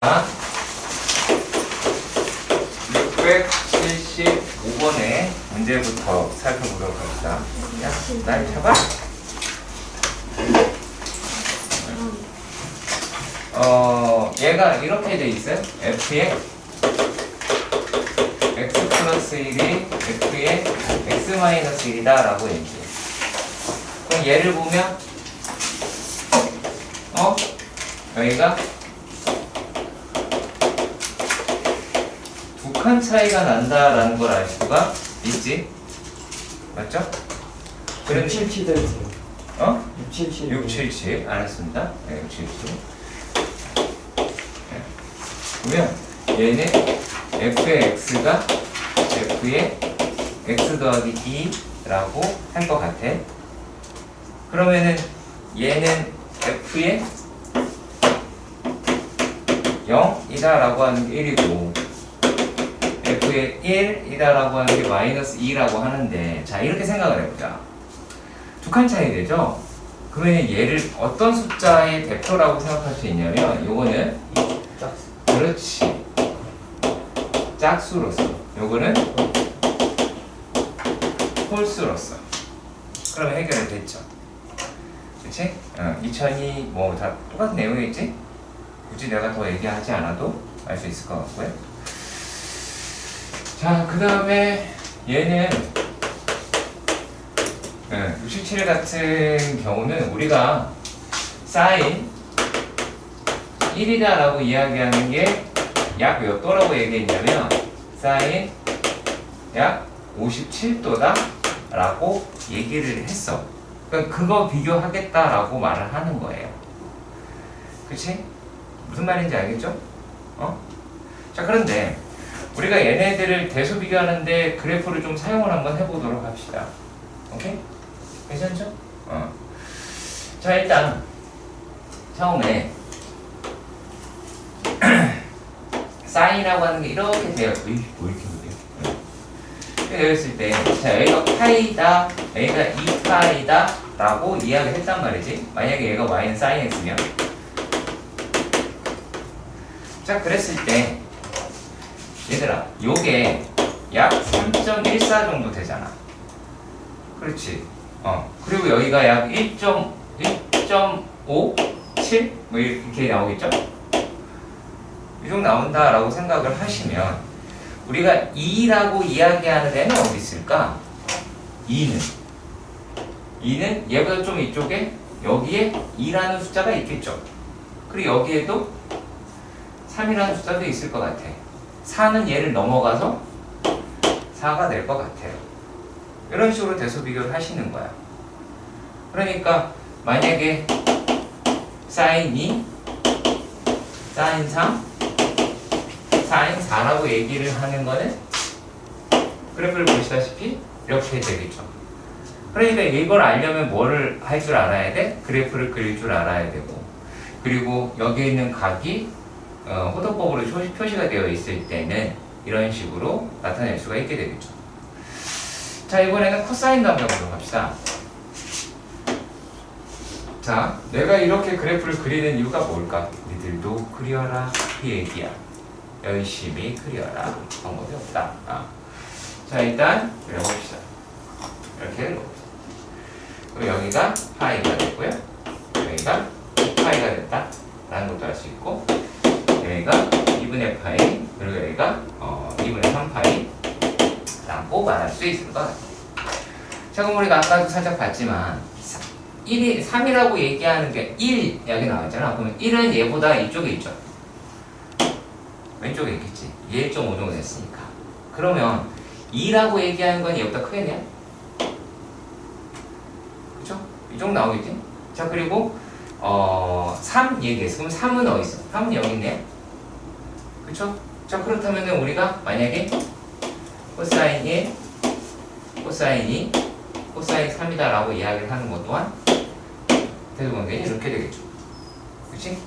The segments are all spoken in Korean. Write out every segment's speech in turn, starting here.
675번의 문제부터 살펴보도록 합시다. 야, 날 잡아. 얘가 이렇게 돼 있어요. f의 x 플러스 1이 f의 x 마이너스 1이다 라고 얘기해요. 그럼 얘를 보면 여기가 두 칸 차이가 난다라는 걸 알 수가 있지. 맞죠? 그럼 677 해주세요. 677. 677 알았습니다. 네, 677. 네. 보면 얘는 f의 x가 f의 x 더하기 2라고 할 것 같아. 그러면은 얘는 f의 0이다 라고 하는 게 1이고 f의 1이다 라고 하는 게 마이너스 2라고 하는데, 자 이렇게 생각을 해보자. 두 칸 차이 되죠? 그러면 얘를 어떤 숫자의 대표라고 생각할 수 있냐면, 요거는 그렇지 짝수로서, 요거는 홀수로서. 그러면 해결이 됐죠. 그치? 2002 뭐 다 똑같은 내용이겠지? 굳이 내가 더 얘기하지 않아도 알 수 있을 것 같고요. 자, 그 다음에 얘는 67 같은 경우는 우리가 사인 1이다 라고 이야기하는 게 약 몇 도라고 얘기했냐면 사인 약 57도다 라고 얘기를 했어. 그러니까 그거 비교하겠다 라고 말을 하는 거예요. 그치? 무슨 말인지 알겠죠? 자, 그런데 우리가 얘네들을 대수 비교하는데 그래프를 좀 사용을 한번 해보도록 합시다. 오케이? 괜찮죠? 자, 일단 처음에 사인이라고 하는 게 이렇게 돼요. 뭐 이렇게 보세요. 되어 있을 때, 자, 여기가 파이다, 여기가 2파이다 라고 이야기를 했단 말이지. 만약에 얘가 y는 사인 x면, 자, 그랬을 때 얘들아, 요게 약 3.14 정도 되잖아. 그렇지. 그리고 여기가 약 1.57 뭐 이렇게 나오겠죠? 이 정도 나온다라고 생각을 하시면, 우리가 2라고 이야기하는 애는 어디 있을까? 2는 얘보다 좀 이쪽에 여기에 2라는 숫자가 있겠죠. 그리고 여기에도 3이라는 숫자도 있을 것 같아. 4는 얘를 넘어가서 4가 될 것 같아요. 이런 식으로 대수 비교를 하시는 거야. 그러니까 만약에 사인 2, 사인 3, 사인 4라고 얘기를 하는 거는 그래프를 보시다시피 이렇게 되겠죠. 그러니까 이걸 알려면 뭐를 할 줄 알아야 돼? 그래프를 그릴 줄 알아야 되고, 그리고 여기에 있는 각이 호도법으로 표시가 되어 있을 때는 이런 식으로 나타낼 수가 있게 되겠죠. 자, 이번에는 코사인도 한번 보도록 합시다. 자, 내가 이렇게 그래프를 그리는 이유가 뭘까? 니들도 그려라 이 얘기야. 열심히 그려라. 방법이 없다. 자, 일단 그려봅시다. 이렇게 그려봅시다. 그리고 여기가 파이가 됐고요. 여기가 파이가 됐다 라는 것도 알 수 있고, 여기가 2분의 파이, 그리고 여기가 2분의 3파이 라고 말할 수 있을 것 같아요. 자, 그럼 우리가 아까도 살짝 봤지만 3이라고 얘기하는 게 1 여기 나왔잖아. 그러면 1은 얘보다 이쪽에 있죠. 왼쪽에 있겠지. 1.5 정도 됐으니까. 그러면 2라고 얘기하는 건 얘보다 크겠네요. 그쵸? 이 정도 나오겠지? 자, 그리고 3 얘기했어. 그럼 3은 어디 있어? 3은 여기 있네요. 그쵸? 자, 그렇다면 우리가 만약에 코사인 1, 코사인 2, 코사인 3이다 라고 이야기를 하는 것 또한 대수관계는 이렇게 되겠죠. 그치?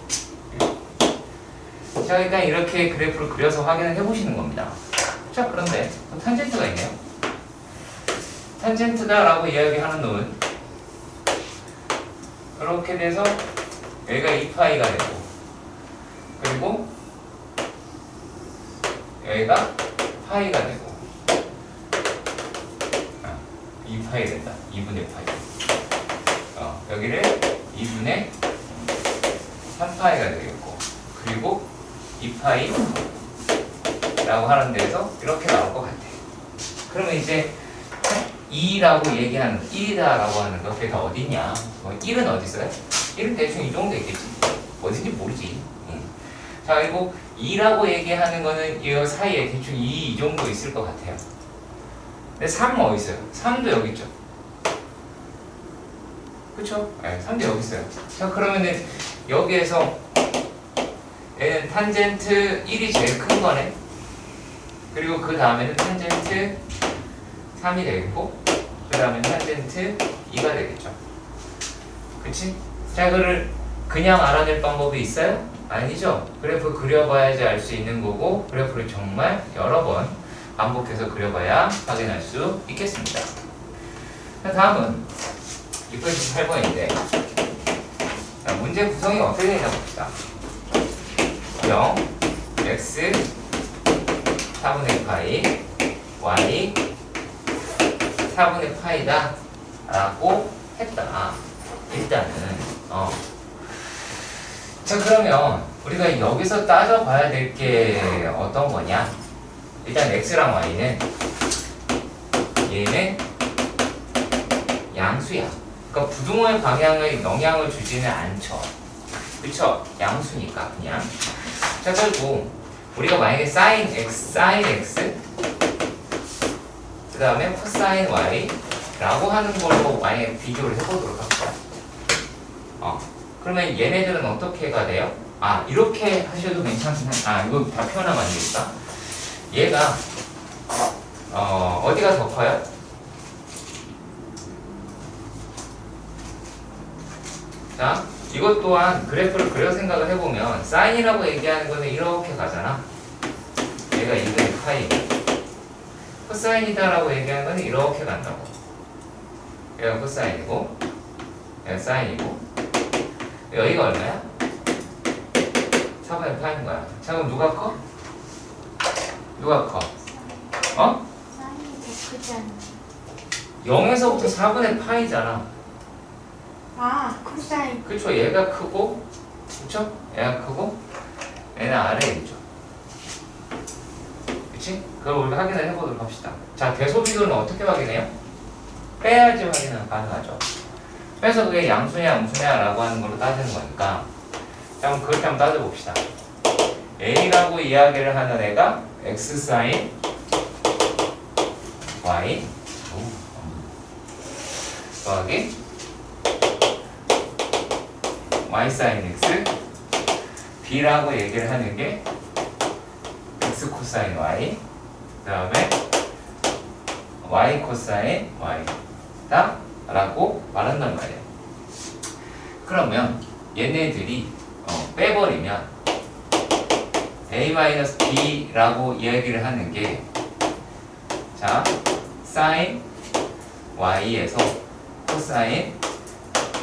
자, 일단 이렇게 그래프를 그려서 확인을 해보시는 겁니다. 자, 그런데 탄젠트가 있네요. 탄젠트다 라고 이야기하는 놈은 이렇게 돼서 여기가 2파이가 되고, 그리고 여기가 파이가 되고 2파이 된다. 2분의 파이. 여기를 2분의 3파이가 되겠고 그리고 2파이라고 하는 데에서 이렇게 나올 것 같아. 그러면 이제 2라고 얘기하는 1이다라고 하는 거 그게 다 어디냐? 1은 어디 있어요? 1은 대충 이 정도 있겠지. 어딘지 모르지. 자 그리고 2라고 얘기하는 거는 이 사이에 대충 이 정도 있을 것 같아요. 근데 3은 어디 있어요? 3도 여기 있죠. 그쵸? 네, 3도 여기 있어요. 자 그러면은 여기에서 얘는 탄젠트 1이 제일 큰 거네. 그리고 그 다음에는 탄젠트 3이 되겠고 그 다음에는 탄젠트 2가 되겠죠. 그치? 자 이거를 그냥 알아낼 방법이 있어요? 아니죠. 그래프 그려봐야지 알 수 있는 거고 그래프를 정말 여러 번 반복해서 그려봐야 확인할 수 있겠습니다. 자, 다음은 628번인데 자, 문제 구성이 어떻게 되냐 봅시다. 0, x, 4분의 파이, y, 4분의 파이다 라고 했다. 일단은 자 그러면 우리가 여기서 따져봐야 될 게 어떤 거냐. 일단 x랑 y는 얘는 양수야. 그러니까 부등호의 방향에 영향을 주지는 않죠. 그쵸? 양수니까 그냥. 자 그리고 우리가 만약에 sin x 그 다음에 cosine y 라고 하는 걸로 만약에 비교를 해보도록 할게요. 그러면 얘네들은 어떻게가 돼요? 이렇게 하셔도 괜찮긴 한. 이거 다 표현하면 안 되겠다. 얘가 어디가 더 커요? 자, 이것 또한 그래프를 그려 생각을 해보면 사인이라고 얘기하는 거는 이렇게 가잖아. 얘가 2분의 파이. 코사인이다라고 얘기하는 거는 이렇게 간다고. 얘가 코사인이고 얘가 사인이고 여기가 얼마야? 4분의 파인 거야. 자 그럼 누가 커? 누가 커? 사인이 더 크지 않나? 0에서부터 4분의 파이잖아. 코사인. 그쵸? 얘가 크고 그쵸? 얘가 크고 얘는 아래에 있죠. 그치? 그걸 우리가 확인을 해보도록 합시다. 자 대소비율은 어떻게 확인해요? 빼야지 확인은 가능하죠. 빼서 그게 양수냐 음수냐 라고 하는 걸로 따지는 거니까 자 그럼 그렇게 한번 따져봅시다. A라고 이야기를 하는 애가 X 사인 Y 더하기 Y 사인 X B라고 얘기를 하는 게 X 코사인 Y 그 다음에 Y 코사인 Y다 라고 말한단 말이에요. 그러면 얘네들이 빼버리면 A-B라고 이야기를 하는 게 자 sin Y에서 코사인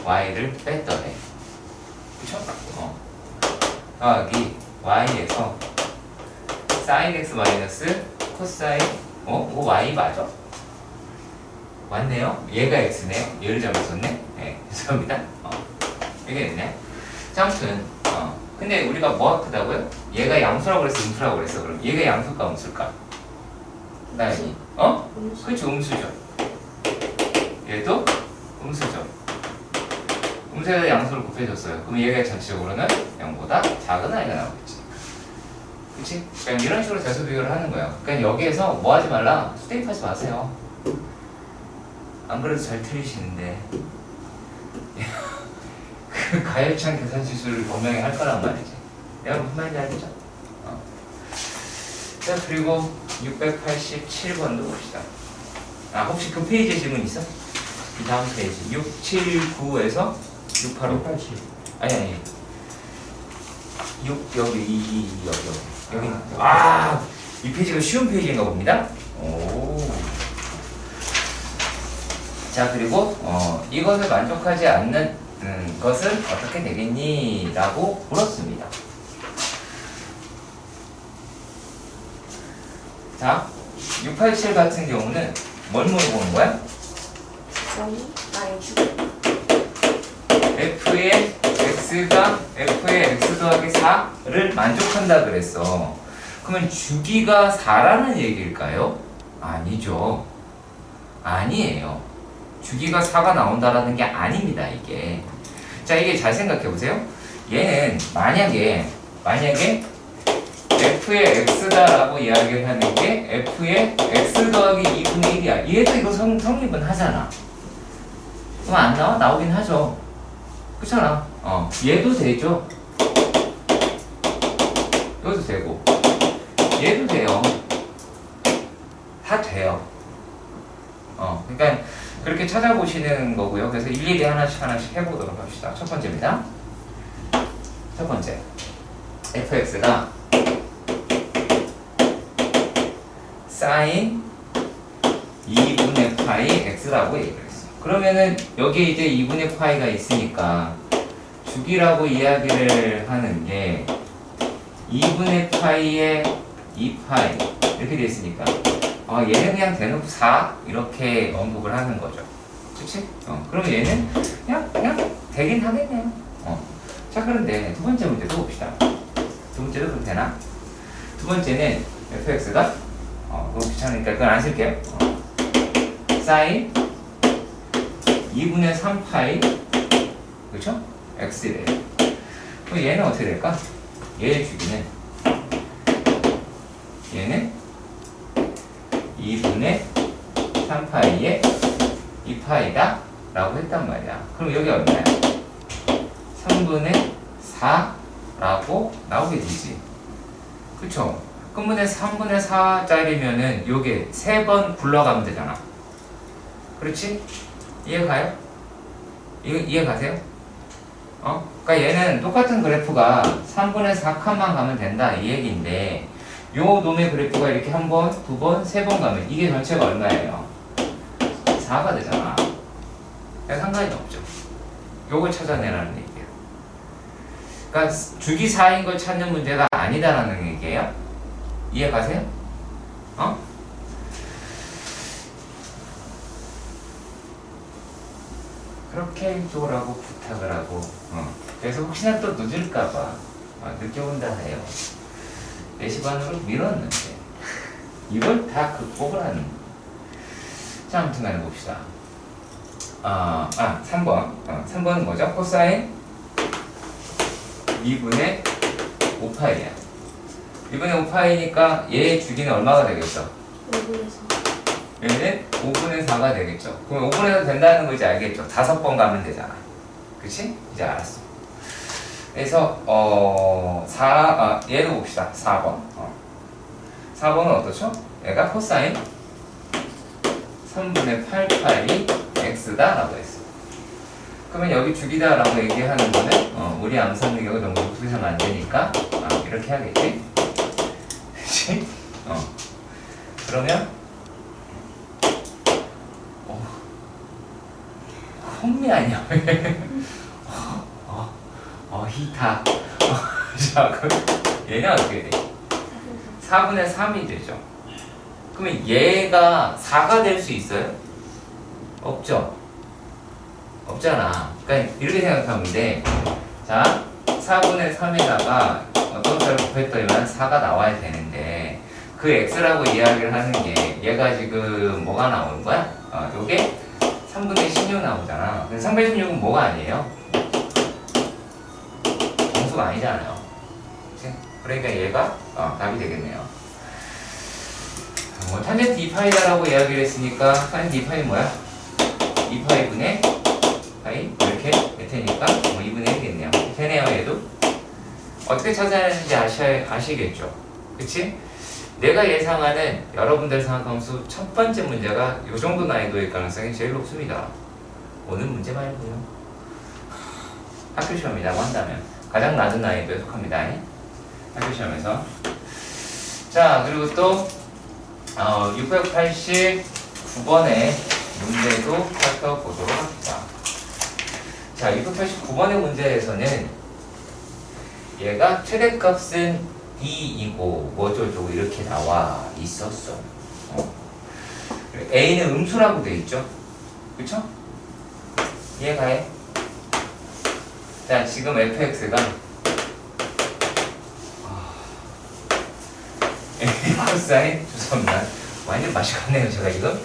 Y를 뺐더래. 그쵸? 더하기 Y에서 sin X 마이너스 코사인 이거 Y 맞아? 맞네요. 얘가 X네요. 얘를 잘못 썼네. 네, 죄송합니다. 이게 됐네. 자, 아무튼 근데 우리가 뭐가 크다고요? 얘가 양수라고 그랬어, 음수라고 그랬어. 그럼 얘가 양수일까, 음수일까? 나연이. 그렇죠, 음수죠. 얘도 음수죠. 음수에서 양수를 곱해줬어요. 그럼 얘가 전체적으로는 0보다 작은 아이가 나오겠지. 그치? 그냥 이런 식으로 대수 비교를 하는 거예요. 그러니까 여기에서 뭐 하지 말라? 수대입하지 마세요. 안 그래도 잘 틀리시는데 그 가열찬 계산지수를 분명히 할 거란 말이지. 내가 무슨 말인지 알겠죠? 자 그리고 687번도 봅시다. 혹시 그 페이지에 질문 있어? 이 다음 페이지 679에서 685 180. 아니 6 여기 여기 이 페이지가 쉬운 페이지인가 봅니다. 자 그리고 이것을 만족하지 않는 것은 어떻게 되겠니? 라고 물었습니다. 자, 687 같은 경우는 뭘 물어보는 거야? 여기 나의 주기. f의 x 더하기 4를 만족한다 그랬어. 그러면 주기가 4라는 얘기일까요? 아니죠. 아니에요. 주기가 4가 나온다라는 게 아닙니다, 이게. 자, 이게 잘 생각해 보세요. 얘는 만약에 f의 x다라고 이야기를 하는 게 f의 x 더하기 2분의 1이야. 얘도 이거 성립은 하잖아. 그럼 안 나와? 나오긴 하죠. 그렇잖아. 얘도 되죠. 이것도 되고 얘도 돼요. 다 돼요. 그러니까 그렇게 찾아보시는 거고요. 그래서 일일이 하나씩 해보도록 합시다. 첫 번째입니다. 첫 번째, fx가 sin 2분의 파이 x라고 얘기를 했어. 그러면은 여기에 이제 2분의 파이가 있으니까 주기라고 이야기를 하는 게 2분의 파이에 2파이 이렇게 돼 있으니까 얘는 그냥 대놓고 4 이렇게 언급을 하는 거죠. 그치? 그러면 얘는 그냥 되긴 하겠네요. 자, 그런데 두 번째 문제도 봅시다. 두 번째도 그럼 되나? 두 번째는 fx가 너무 귀찮으니까 그건 안 쓸게요. sin 2분의 3파이 그렇죠? x래요. 그럼 얘는 어떻게 될까? 얘의 주기는 얘는 2분의 3파이에 2파이다 라고 했단 말이야. 그럼 여기 얼마야? 3분의 4라고 나오게 되지. 그쵸? 그러면 3분의 4짜리면은 요게 3번 굴러가면 되잖아. 그렇지? 이해가요? 이해 가세요? 그러니까 얘는 똑같은 그래프가 3분의 4칸만 가면 된다 이 얘기인데 요 놈의 그래프가 이렇게 한 번, 두 번, 세 번 가면 이게 전체가 얼마예요? 4가 되잖아. 그냥 상관이 없죠. 요걸 찾아내라는 얘기예요. 그러니까 주기 4인 걸 찾는 문제가 아니다라는 얘기예요. 이해 가세요? 그렇게 해줘라고 부탁을 하고 그래서 혹시나 또 늦을까봐 늦게 온다 해요. 4시 반으로 미뤘는데 이걸 다 극복을 하는. 자, 아무튼 간에 봅시다. 3번 3번은 뭐죠? 코사인 2분의 5파이야. 2분의 5파이니까 얘의 주기는 얼마가 되겠어? 5분에서. 얘는 5분의 4가 되겠죠. 그럼 5분의 4 된다는 거 이제 알겠죠? 5번 가면 되잖아. 그치? 이제 알았어. 그래서 얘도 봅시다. 4번 4번은 어떻죠? 얘가 코사인 3분의 8파이 x다 라고 했어. 그러면 여기 주기다 라고 얘기하는 거는 우리 암산 능력을 너무 높게 하면 안 되니까 이렇게 하겠지? 그치? 그러면 혼미 아니야? 히타. 자, 그럼 얘는 어떻게 돼? 4분의 3이 되죠. 그러면 얘가 4가 될 수 있어요? 없죠? 없잖아. 그러니까 이렇게 생각하면 돼. 자, 4분의 3에다가 어떤 걸 곱했더니만 4가 나와야 되는데 그 x라고 이야기를 하는 게 얘가 지금 뭐가 나오는 거야? 요게 3분의 16 나오잖아. 근데 3분의 16은 뭐가 아니에요? 정수가 아니잖아요. 그치? 그러니까 얘가 답이 되겠네요. 탄젠트 2파이다라고 이야기를 했으니까 탄젠트 2파이 뭐야? 2파이분의 파이 이렇게 될 테니까 2분의 1이겠네요. 되네요. 얘도 어떻게 찾아내는지 아시겠죠? 그치? 내가 예상하는 여러분들 생각함수 첫 번째 문제가 이 정도 난이도일 가능성이 제일 높습니다. 오늘 문제 말고요. 학교 시험이라고 한다면 가장 낮은 난이도에 속합니다. 학교 시험에서. 자, 그리고 또 689번의 문제도 살펴보도록 합니다. 자, 689번의 문제에서는 얘가 최대값은 2이고 뭐저저고 이렇게 나와 있었어. a는 음수라고 돼 있죠. 그쵸? 이해가 해? 자, 지금 fx가 a 코사인 죄송합니다. 완전 맛이 갔네요 제가 지금.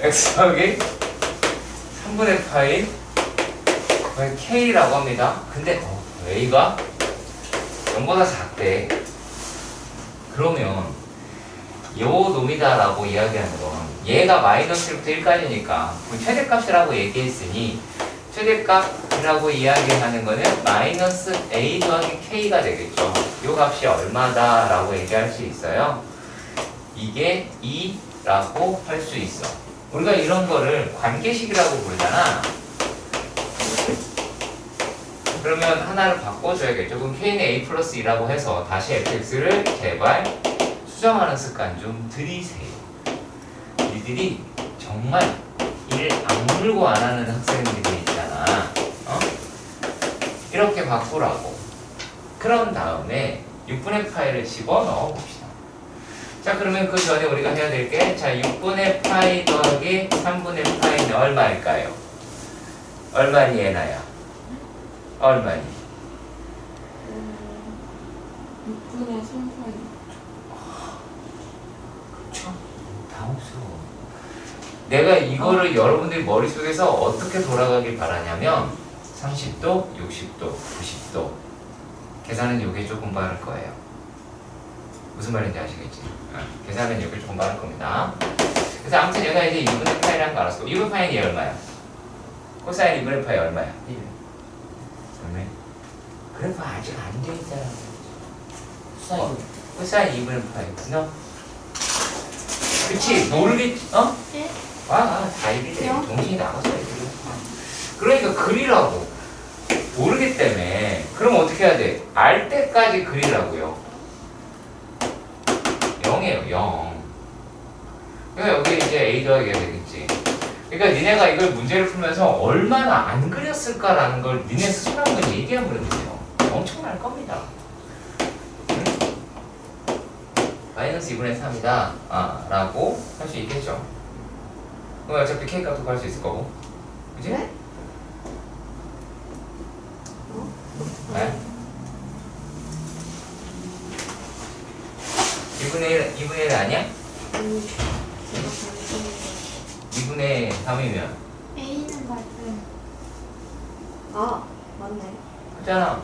x 더하기 3분의 파이 k라고 합니다. 근데 a가 0보다 작대. 그러면 요 놈이다라고 이야기하는 건 얘가 마이너스 1부터 1까지니까 최대값이라고 얘기했으니 최대값이라고 이야기하는 거는 마이너스 a 더하기 k가 되겠죠. 요 값이 얼마다라고 얘기할 수 있어요. 이게 2라고 할 수 있어. 우리가 이런 거를 관계식이라고 부르잖아. 그러면 하나를 바꿔줘야겠죠. 그럼 k는 a 플러스 2라고 해서 다시 fx를 제발 수정하는 습관 좀 들이세요. 니들이 정말 일 악물고 안 하는 학생들이 있잖아. 이렇게 바꾸라고. 그런 다음에 6분의 파이를 집어넣어 봅시다. 자, 그러면 그 전에 우리가 해야 될 게, 자, 6분의 파이 더하기 3분의 파이는 얼마일까요? 얼마니 얘나야? 얼마니? 6분의 3파이. 그쵸? 당황스러워. 내가 이거를 여러분들이 머릿속에서 어떻게 돌아가길 바라냐면 30도, 60도, 90도 계산은 요게 조금 빠를 거예요. 무슨 말인지 아시겠지? 계산은 요게 조금 빠를 겁니다. 그래서 아무튼 얘가 이제 2분의 파이라는 거 알았어. 2분의 파이는 얘 얼마야? 코사인 2분의 파이 얼마야? 1. 얼마야? 그래프 아직 안 돼 있잖아. 코사인 2분의 파이. 너? 그치? 모르겠지? 예? 다 이리 돼. 정신이 나갔어, 애들이. 그러니까 그리라고. 모르기 때문에. 그럼 어떻게 해야 돼? 알 때까지 그리라고요. 0이에요, 0. 그러니까 여기 이제 A 더하기가 되겠지. 그러니까 니네가 이걸 문제를 풀면서 얼마나 안 그렸을까라는 걸 니네 스스로 한번 얘기해보면 돼요. 엄청날 겁니다. 응? 마이너스 2분의 3이다. 라고 할 수 있겠죠. 그럼 어차피 K 값도 구할 수 있을 거고. 그치? 네? 네? 2분의 1 아니야? 아니, 제가 잘못했는데. 2분의 3이면 A는 발표. 맞네. 그렇잖아.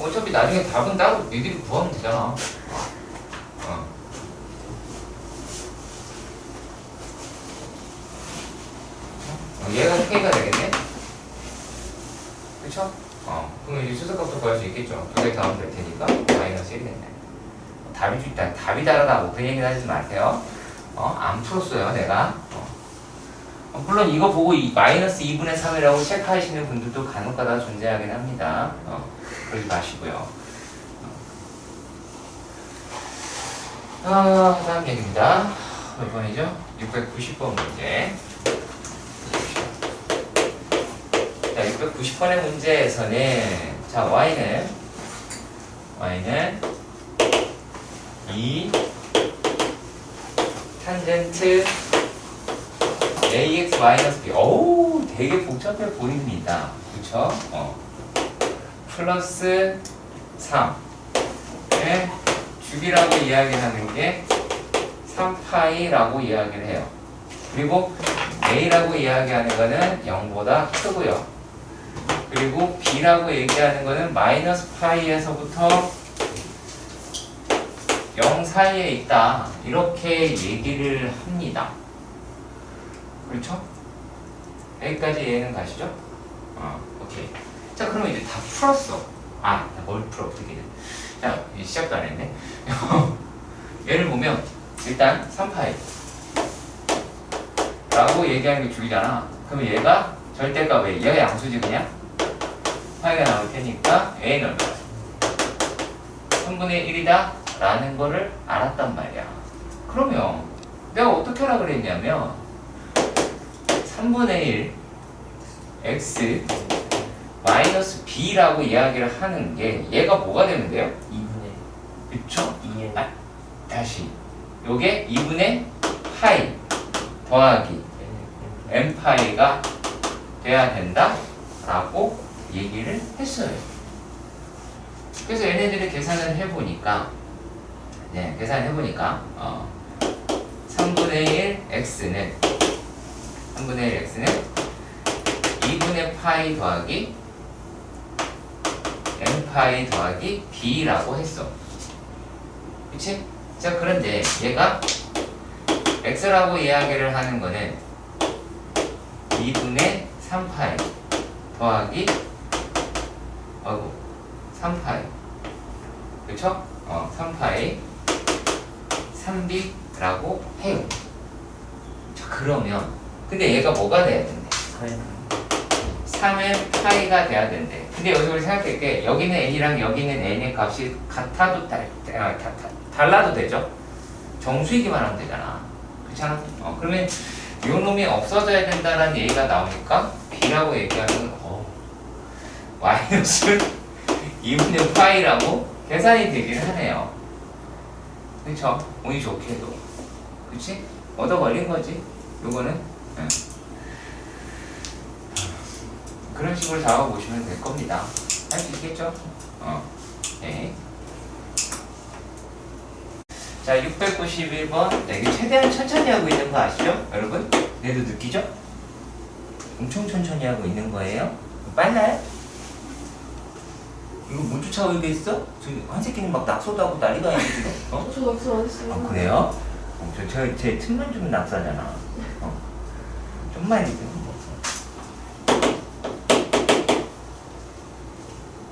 어차피 나중에 답은 따로 니들이 구하면 되잖아. 얘가 K가 되겠네? 그쵸? 그럼 이제 수소값도 구할 수 있겠죠. 두 개 더하면 될 테니까 마이너스 1이 됐네. 답이 다르다고 그 얘기는 하지 마세요. 안 풀었어요 내가. 물론 이거 보고 마이너스 2분의 3이라고 체크하시는 분들도 간혹가다 존재하긴 합니다. 그러지 마시고요. 다음 얘기입니다. 몇 번이죠? 690번 문제. 자, 690번의 문제에서는 자, y는 2 탄젠트 ax 마이너스 b. 어우, 되게 복잡해 보입니다. 그쵸? 플러스 3의 주기라고 이야기하는 게 3파이라고 이야기를 해요. 그리고 a라고 이야기하는 거는 0보다 크고요. 그리고 b라고 얘기하는 거는 마이너스 파이에서부터 0 사이에 있다. 이렇게 얘기를 합니다. 그렇죠? 여기까지 이해는 가시죠? 오케이. 자, 그러면 이제 다 풀었어. 뭘 풀어, 어떻게 돼? 자, 시작도 안 했네. 얘를 보면, 일단 3파이. 라고 얘기하는 게 주기잖아. 그러면 얘가 절대값 얘가 양수지 그냥? 파이가 나올 테니까 A는 얼마야? 3분의 1이다 라는 거를 알았단 말이야. 그러면 내가 어떻게 하라 그랬냐면 3분의 1 x 마이너스 b라고 이야기를 하는 게 얘가 뭐가 되면 돼요? 2분의 그쵸? 2n. 다시 요게 2분의 파이 더하기 n파이가 돼야 된다 라고 얘기를 했어요. 그래서 얘네들이 계산을 해보니까 3분의 1 x는 2분의 파이 더하기 n파이 더하기 b라고 했어. 그치? 자, 그런데 얘가 x라고 이야기를 하는 거는 2분의 3파이 더하기 3파이 그쵸? 3파이 3b라고 해요. 자, 그러면 근데 얘가 뭐가 돼야 된대? 3의 파이가 돼야 된대. 근데 여기서 우리 생각할 게 여기는 n이랑 여기는 n의 값이 같아도 달라도 되죠? 정수이기만 하면 되잖아. 그렇잖아? 그러면 요 놈이 없어져야 된다는 얘기가 나오니까 b라고 얘기하면 마이너스 2분의 파이라고 계산이 되긴 하네요. 그쵸? 운이 좋게도. 그치? 얻어 걸린 거지. 요거는 그런 식으로 잡아보시면 될 겁니다. 할 수 있겠죠? 네. 자, 691번. 네, 이게 최대한 천천히 하고 있는 거 아시죠? 여러분? 얘도 느끼죠? 엄청 천천히 하고 있는 거예요. 빨라요? 이거 못 쫓아오겠어? 지금 한 새끼는 막 낙서도 하고 난리가 아니지 지금? 저 낙서 안 했어요. 그래요? 제 틈만 주면 낙서잖아. 좀만 해주세요.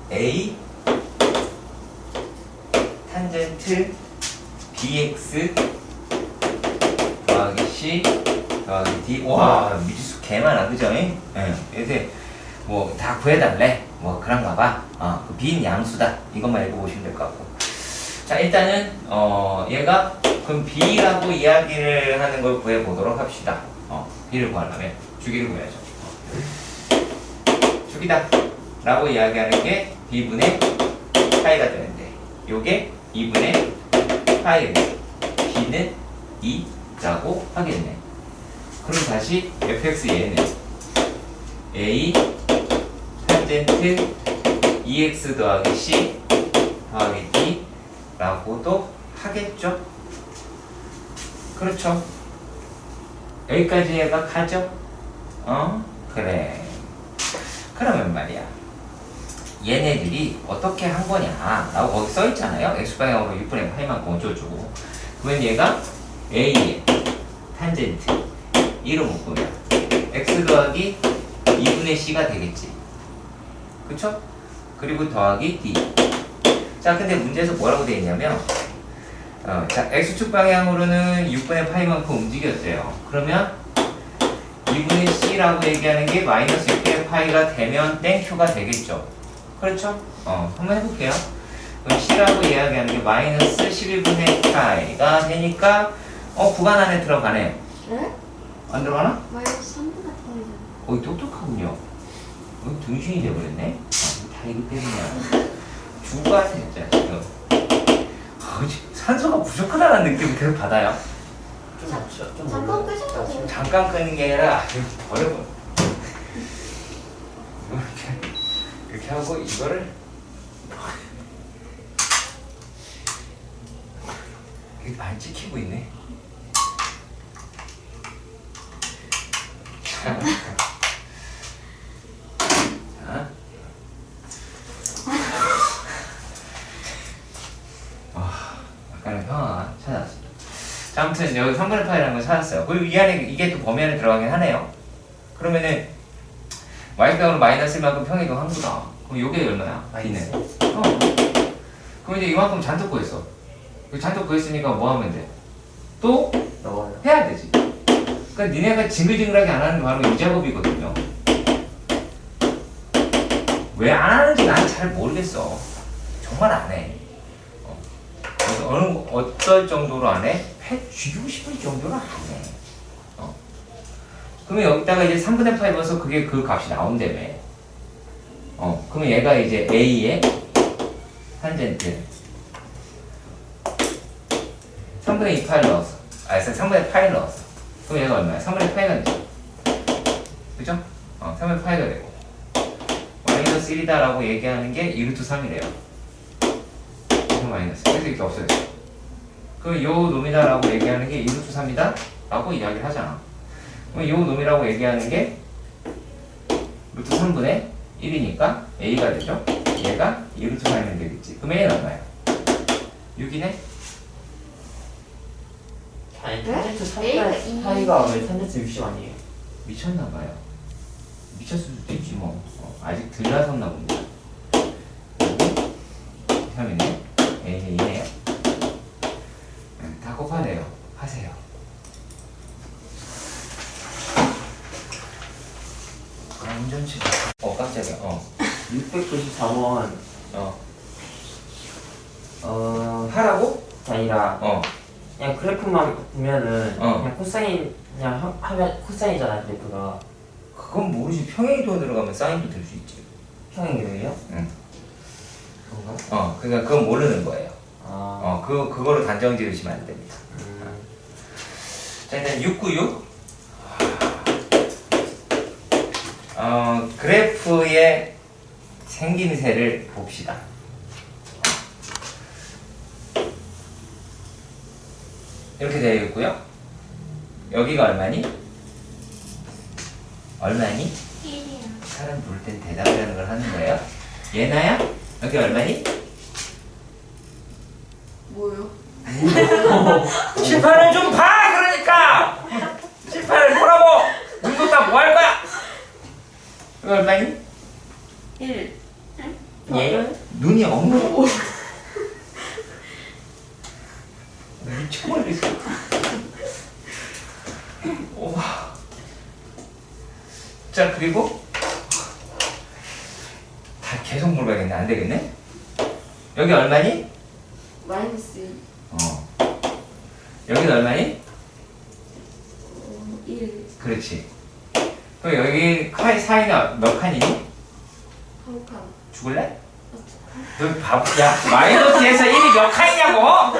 A 탄젠트 bx 더하기 c 더하기 d. 와, 미지수 개 많아, 그죠? 예. 요새 뭐 다 구해달래 뭐 그런가 봐. 그 빈 양수다 이것만 읽어보시면 될 것 같고. 자, 일단은 얘가 그럼 b라고 이야기를 하는 걸 구해보도록 합시다. b를 구하려면 주기를 구해야죠. 주기다 라고 이야기하는 게 b분의 파이가 되는데 요게 2분의 파이를 b는 2라고 하겠네. 그럼 다시 fx 얘는 a 탄젠트 2x 더하기 c 더하기 d 라고도 하겠죠. 그렇죠. 여기까지 얘가 가죠. 그래. 그러면 말이야, 얘네들이 어떻게 한 거냐 라고 거기 써있잖아요. x방향으로 6분의 파이만큼 어쩌고저쩌고. 그러면 얘가 a의 탄젠트 2로 묶으면 x 더하기 2분의 c가 되겠지. 그쵸? 그리고 더하기 d. 자, 근데 문제에서 뭐라고 되어 있냐면 자, x축 방향으로는 6분의 파이만큼 움직였대요. 그러면 2분의 c라고 얘기하는 게 마이너스 6분의 파이가 되면 땡큐가 되겠죠. 그렇죠? 한번 해볼게요. 그럼 c라고 이야기하는 게 마이너스 11분의 파이가 되니까 구간 안에 들어가네. 네? 안 들어가나? 마이너스 3분의 파이잖아. 거의 똑똑하군요. 등신이 돼버렸네. 다 이거 때문이야. 죽을 것 같아 진짜 지금. 산소가 부족하다는 느낌을 계속 받아요. 잠깐 끄셔도 돼요. 잠깐 끄는 게 아니라 어려워. 이렇게 하고 이거를 이렇게 많이 찍히고 있네. 자, 약간의 평화가 찾아왔습니다. 자, 아무튼 여기 3분의 파이라는 걸 찾았어요. 그리고 이 안에 이게 또 범위 안에 들어가긴 하네요. 그러면은 y축으로 마이너스 1만큼 평이동 한구나. 그럼 요게 얼마야? b는. 그럼 이제 이만큼 잔뜩 구했어. 잔뜩 구했으니까 뭐 하면 돼? 또 넣어요. 해야 되지. 그러니까 니네가 징글징글하게 안 하는 게 바로 이 작업이거든요. 왜 안 하는지 난 잘 모르겠어. 정말 안 해. 어떨 정도로 안 해? 죽이고 싶을 정도로 안 해. 그러면 여기다가 이제 3분의 파이 넣어서 그게 그 값이 나온다며. 그러면 얘가 이제 A의 탄젠트 3분의 2 파일 넣었어. 3분의 파일 넣었어. 그럼 얘가 얼마야? 3분의 파이가 되죠. 그죠? 3분의 파이가 되고 마이너스 1이다 라고 얘기하는 게 2루트 3이래요. 그래서 마이너스. 그래서 이렇게 없어졌어. 그럼 요 놈이다 라고 얘기하는 게 2루트 3이다 라고 이야기를 하잖아. 그럼 요 놈이라고 얘기하는 게 루트 3분의 1이니까 A가 되죠. 얘가 2루트 3이면 되겠지. 그럼 A는 얼마야? 6이네? 아니 네? 탄젠트 A가 3 사이가 왜 탄젠트 60 아니에요? 미쳤나봐요. 미쳤을 수도 있지 뭐. 아직 덜 나섰나 봅니다. 3이네. A는 2네요. 다 곱하네요. 하세요. 완전 치료. 깜짝이야. 694원 하라고? 아니라 그냥 그래프만 보면은 그냥 코사인 그냥 하면 코사인이잖아 그래프가. 그건 모르지. 평행이도 들어가면 사인도 될 수 있지. 평행이동이요? 응. 그런가? 그러니까 그건 모르는 거예요. 아. 그거로 단정 지으시면 안 됩니다. 자, 일단 696. 그래프의 생김새를 봅시다. 이렇게 되어 있고요. 여기가 얼마니? 얼마니? 1이야. 사람 부를 땐 대답이라는 걸 하는 거예요. 얘나야? 여기 얼마니? 뭐요? 칠판을 좀 봐! 그러니까! 칠판을 보라고! 눈 뒀다 뭐 할 거야? 여기 얼마니? 1. 예? 눈이 없는 미쳐버리겠어. 와. 자, 그리고 다 계속 물어봐야겠네. 안 되겠네? 여기 얼마니? 마이너스 1. 여기는 얼마니? 1. 그렇지. 그럼 여기 사이는 몇 칸이니? 한 칸. 죽을래? 너 바보야. 마이너스에서 1이 몇 칸이냐고?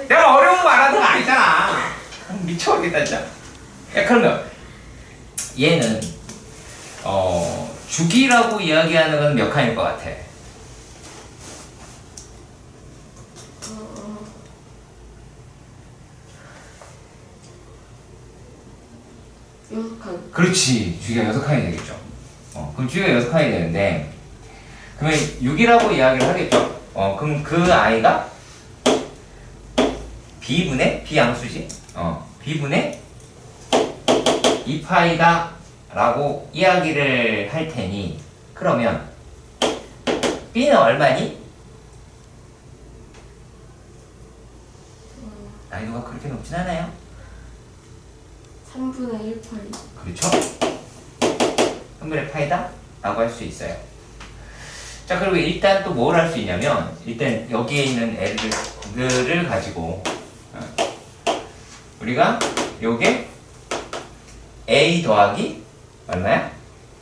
내가 어려운 거 알아듣는 거 아니잖아. 미쳐버리겠다 진짜. 야, 그러면 얘는 주기라고 이야기하는 건 몇 칸일 것 같아? 여섯 칸. 그렇지. 주기가 6칸이 되겠죠. 그럼 주기가 6칸이 되는데 그러면 6이라고 이야기를 하겠죠. 그럼 그 아이가 B분의 B양수지. B분의 2파이다 라고 이야기를 할 테니 그러면 B는 얼마니? 난이도가 그렇게 높진 않아요. 3분의 1 파이. 그렇죠? 3분의 파이다? 라고 할 수 있어요. 자, 그리고 일단 또 뭘 할 수 있냐면 일단 여기에 있는 애들을 가지고 우리가 요게 A 더하기 얼마야?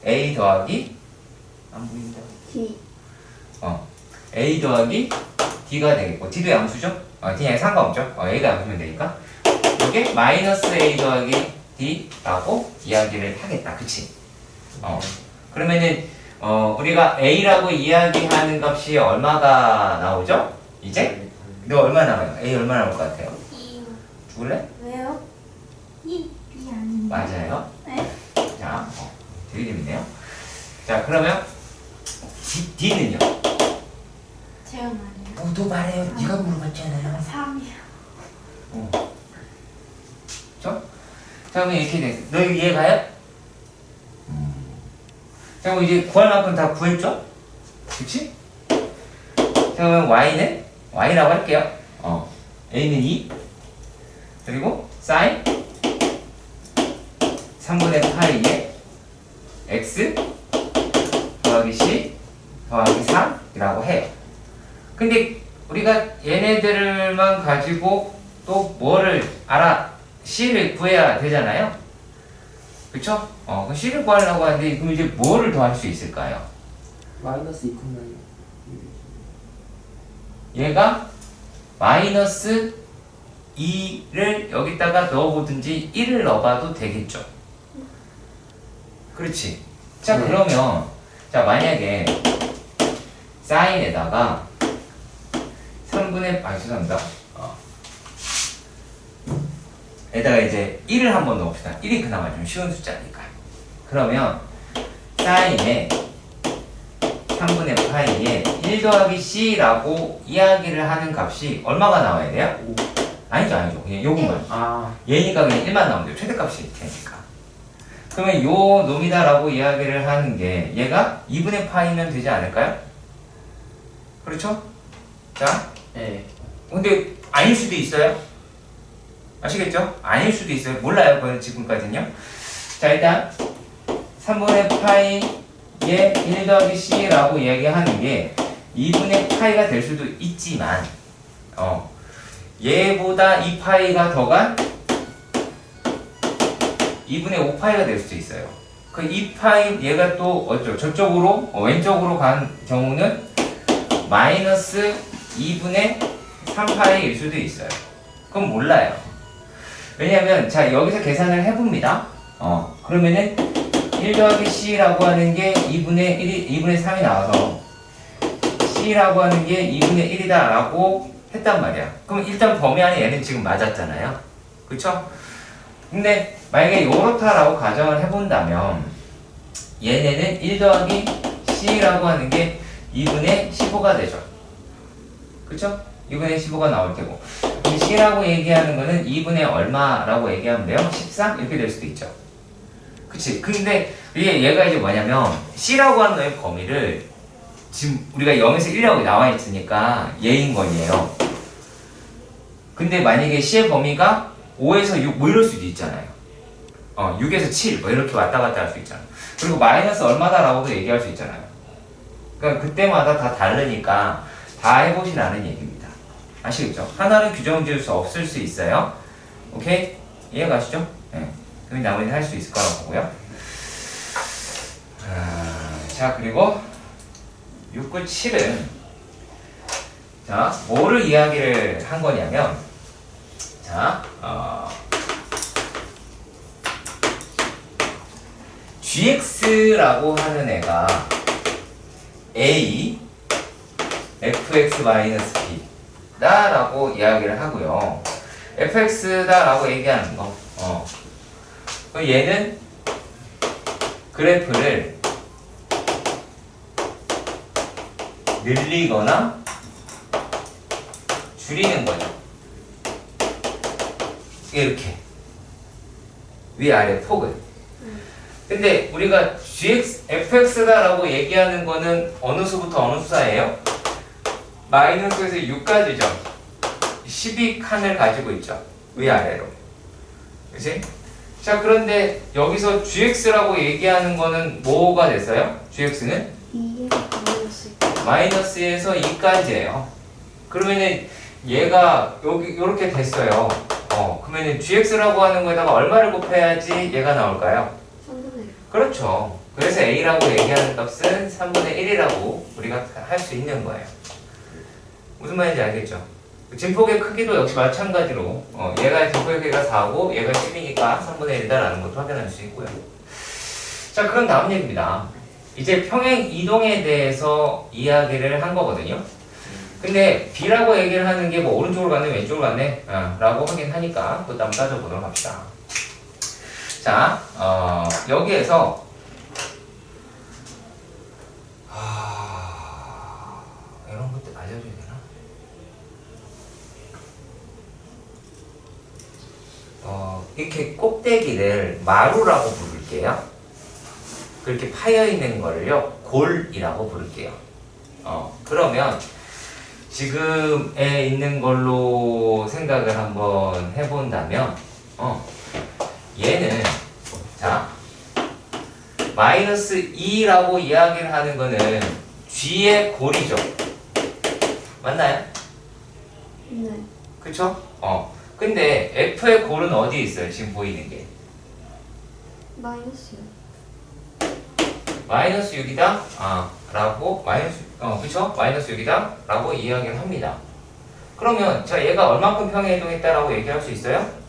A 더하기 안 보인다. D. A 더하기 D가 되겠고 D도 양수죠? D랑 상관없죠? A가 양수면 되니까 요게 마이너스 A 더하기 D라고 이야기를 하겠다. 그치? 그러면은 우리가 A라고 이야기하는 값이 얼마가 나오죠? 이제? 너 얼마 남아요? A 얼마 남을 것 같아요? 2. 죽을래? 왜요? 2. B 아닌데. 맞아요. 네? 자, 되게 재밌네요. 자, 그러면 D는요? 재현 아니에요? 너 말해요. 네가 물어봤잖아요. 3이요. 자, 그러면 이렇게 돼. 너 이거 이해 가요? 자, 그럼 이제 구할 만큼 다 구했죠? 그치? 자, 그러면 Y는? Y라고 할게요. A는 2. 그리고 sin 3분의 8에 X 더하기 C 더하기 3이라고 해요. 근데 우리가 얘네들만 가지고 또 뭐를 C를 구해야 되잖아요. 그쵸? 그럼 C를 구하려고 하는데 그럼 이제 뭐를 더할 수 있을까요? 마이너스 2콤마 얘가 마이너스 2를 여기다가 넣어보든지 1을 넣어봐도 되겠죠. 그렇지. 자, 네. 그러면 자 만약에 사인에다가 3분의 죄송합니다. 에다가 이제 1을 한번 넣읍시다. 1이 그나마 좀 쉬운 숫자니까. 그러면 사인에 3분의 파이에 1 더하기 c라고 이야기를 하는 값이 얼마가 나와야 돼요? 5. 아니죠. 그냥 요것만. 아, 얘니까 그냥 1만 나오면 돼요. 최대값일 테니까. 그러면 요 놈이다라고 이야기를 하는 게 얘가 2분의 파이면 되지 않을까요? 그렇죠? 자, 네. 근데 아닐 수도 있어요. 아시겠죠? 아닐 수도 있어요. 몰라요. 그건 지금까지는요. 자, 일단 3분의 파이에 1 더하기 c라고 이야기하는 게 2분의 파이가 될 수도 있지만 얘보다 2파이가 더간 2분의 5파이가 될 수도 있어요. 그 2파이 얘가 또 저쪽으로 왼쪽으로 간 경우는 마이너스 2분의 3파이일 수도 있어요. 그건 몰라요. 왜냐면 자 여기서 계산을 해봅니다. 그러면은 1 더하기 c라고 하는 게 2분의 3이 나와서 c라고 하는 게 2분의 1이다 라고 했단 말이야. 그럼 일단 범위 안에 얘는 지금 맞았잖아요. 그쵸? 근데 만약에 이렇다라고 가정을 해본다면 얘네는 1 더하기 c라고 하는 게 2분의 15가 되죠. 그쵸? 2분의 15가 나올 테고 이 c라고 얘기하는 거는 2분의 얼마라고 얘기하면 돼요? 13? 이렇게 될 수도 있죠. 그치? 근데 얘가 이제 뭐냐면 c라고 하는 놈의 범위를 지금 우리가 0에서 1이라고 나와 있으니까 얘인 거예요. 근데 만약에 c의 범위가 5에서 6 뭐 이럴 수도 있잖아요. 6에서 7 뭐 이렇게 왔다 갔다 할 수 있잖아요. 그리고 마이너스 얼마다라고도 얘기할 수 있잖아요. 그러니까 그때마다 다 다르니까 다 해보시라는 얘기입니다. 아시겠죠? 하나는 규정 지을 수 없을 수 있어요. 오케이? 이해가시죠? 네. 그럼 나머지는 할 수 있을 거라고 보고요. 자, 그리고 6, 9, 7은 자, 뭐를 이야기를 한 거냐면 자, gx라고 하는 애가 a fx-b 다라고 이야기를 하고요. fx다라고 얘기하는 거. 그럼 얘는 그래프를 늘리거나 줄이는 거죠. 이렇게 위아래 폭을. 근데 우리가 fx다라고 얘기하는 거는 어느 수부터 어느 수사예요? 마이너스에서 6까지죠. 12칸을 가지고 있죠. 위아래로. 그치? 자, 그런데 여기서 gx라고 얘기하는 거는 뭐가 됐어요? gx는? 2에 마이너스 마이너스에서 2까지예요. 그러면은 얘가 여기 요렇게 됐어요. 그러면은 gx라고 하는 거에다가 얼마를 곱해야지 얘가 나올까요? 3분의 1. 그렇죠. 그래서 a라고 얘기하는 값은 3분의 1이라고 우리가 할 수 있는 거예요. 무슨 말인지 알겠죠? 진폭의 크기도 역시 마찬가지로 얘가 진폭의 크기가 4고 얘가 10이니까 3분의 1이다라는 것도 확인할 수 있고요. 자, 그럼 다음 얘기입니다. 이제 평행 이동에 대해서 이야기를 한 거거든요. 근데 B라고 얘기를 하는 게 뭐 오른쪽으로 갔네 왼쪽으로 갔네 라고 하긴 하니까 그것도 한번 따져보도록 합시다. 자, 여기에서 이런 것도 알려줘야 되나? 이렇게 꼭대기를 마루라고 부를게요. 그렇게 파여있는 거를요 골이라고 부를게요. 그러면 지금에 있는 걸로 생각을 한번 해본다면 얘는 자 마이너스 2라고 이야기를 하는 거는 G의 골이죠. 맞나요? 네. 그쵸? 근데 F의 골은 어디에 있어요? 지금 보이는 게 마이너스 6. 마이너스 6이다? 라고 그쵸? 마이너스 6이다? 라고 이야기를 합니다. 그러면 자 얘가 얼마큼 평행 이동했다라고 얘기할 수 있어요?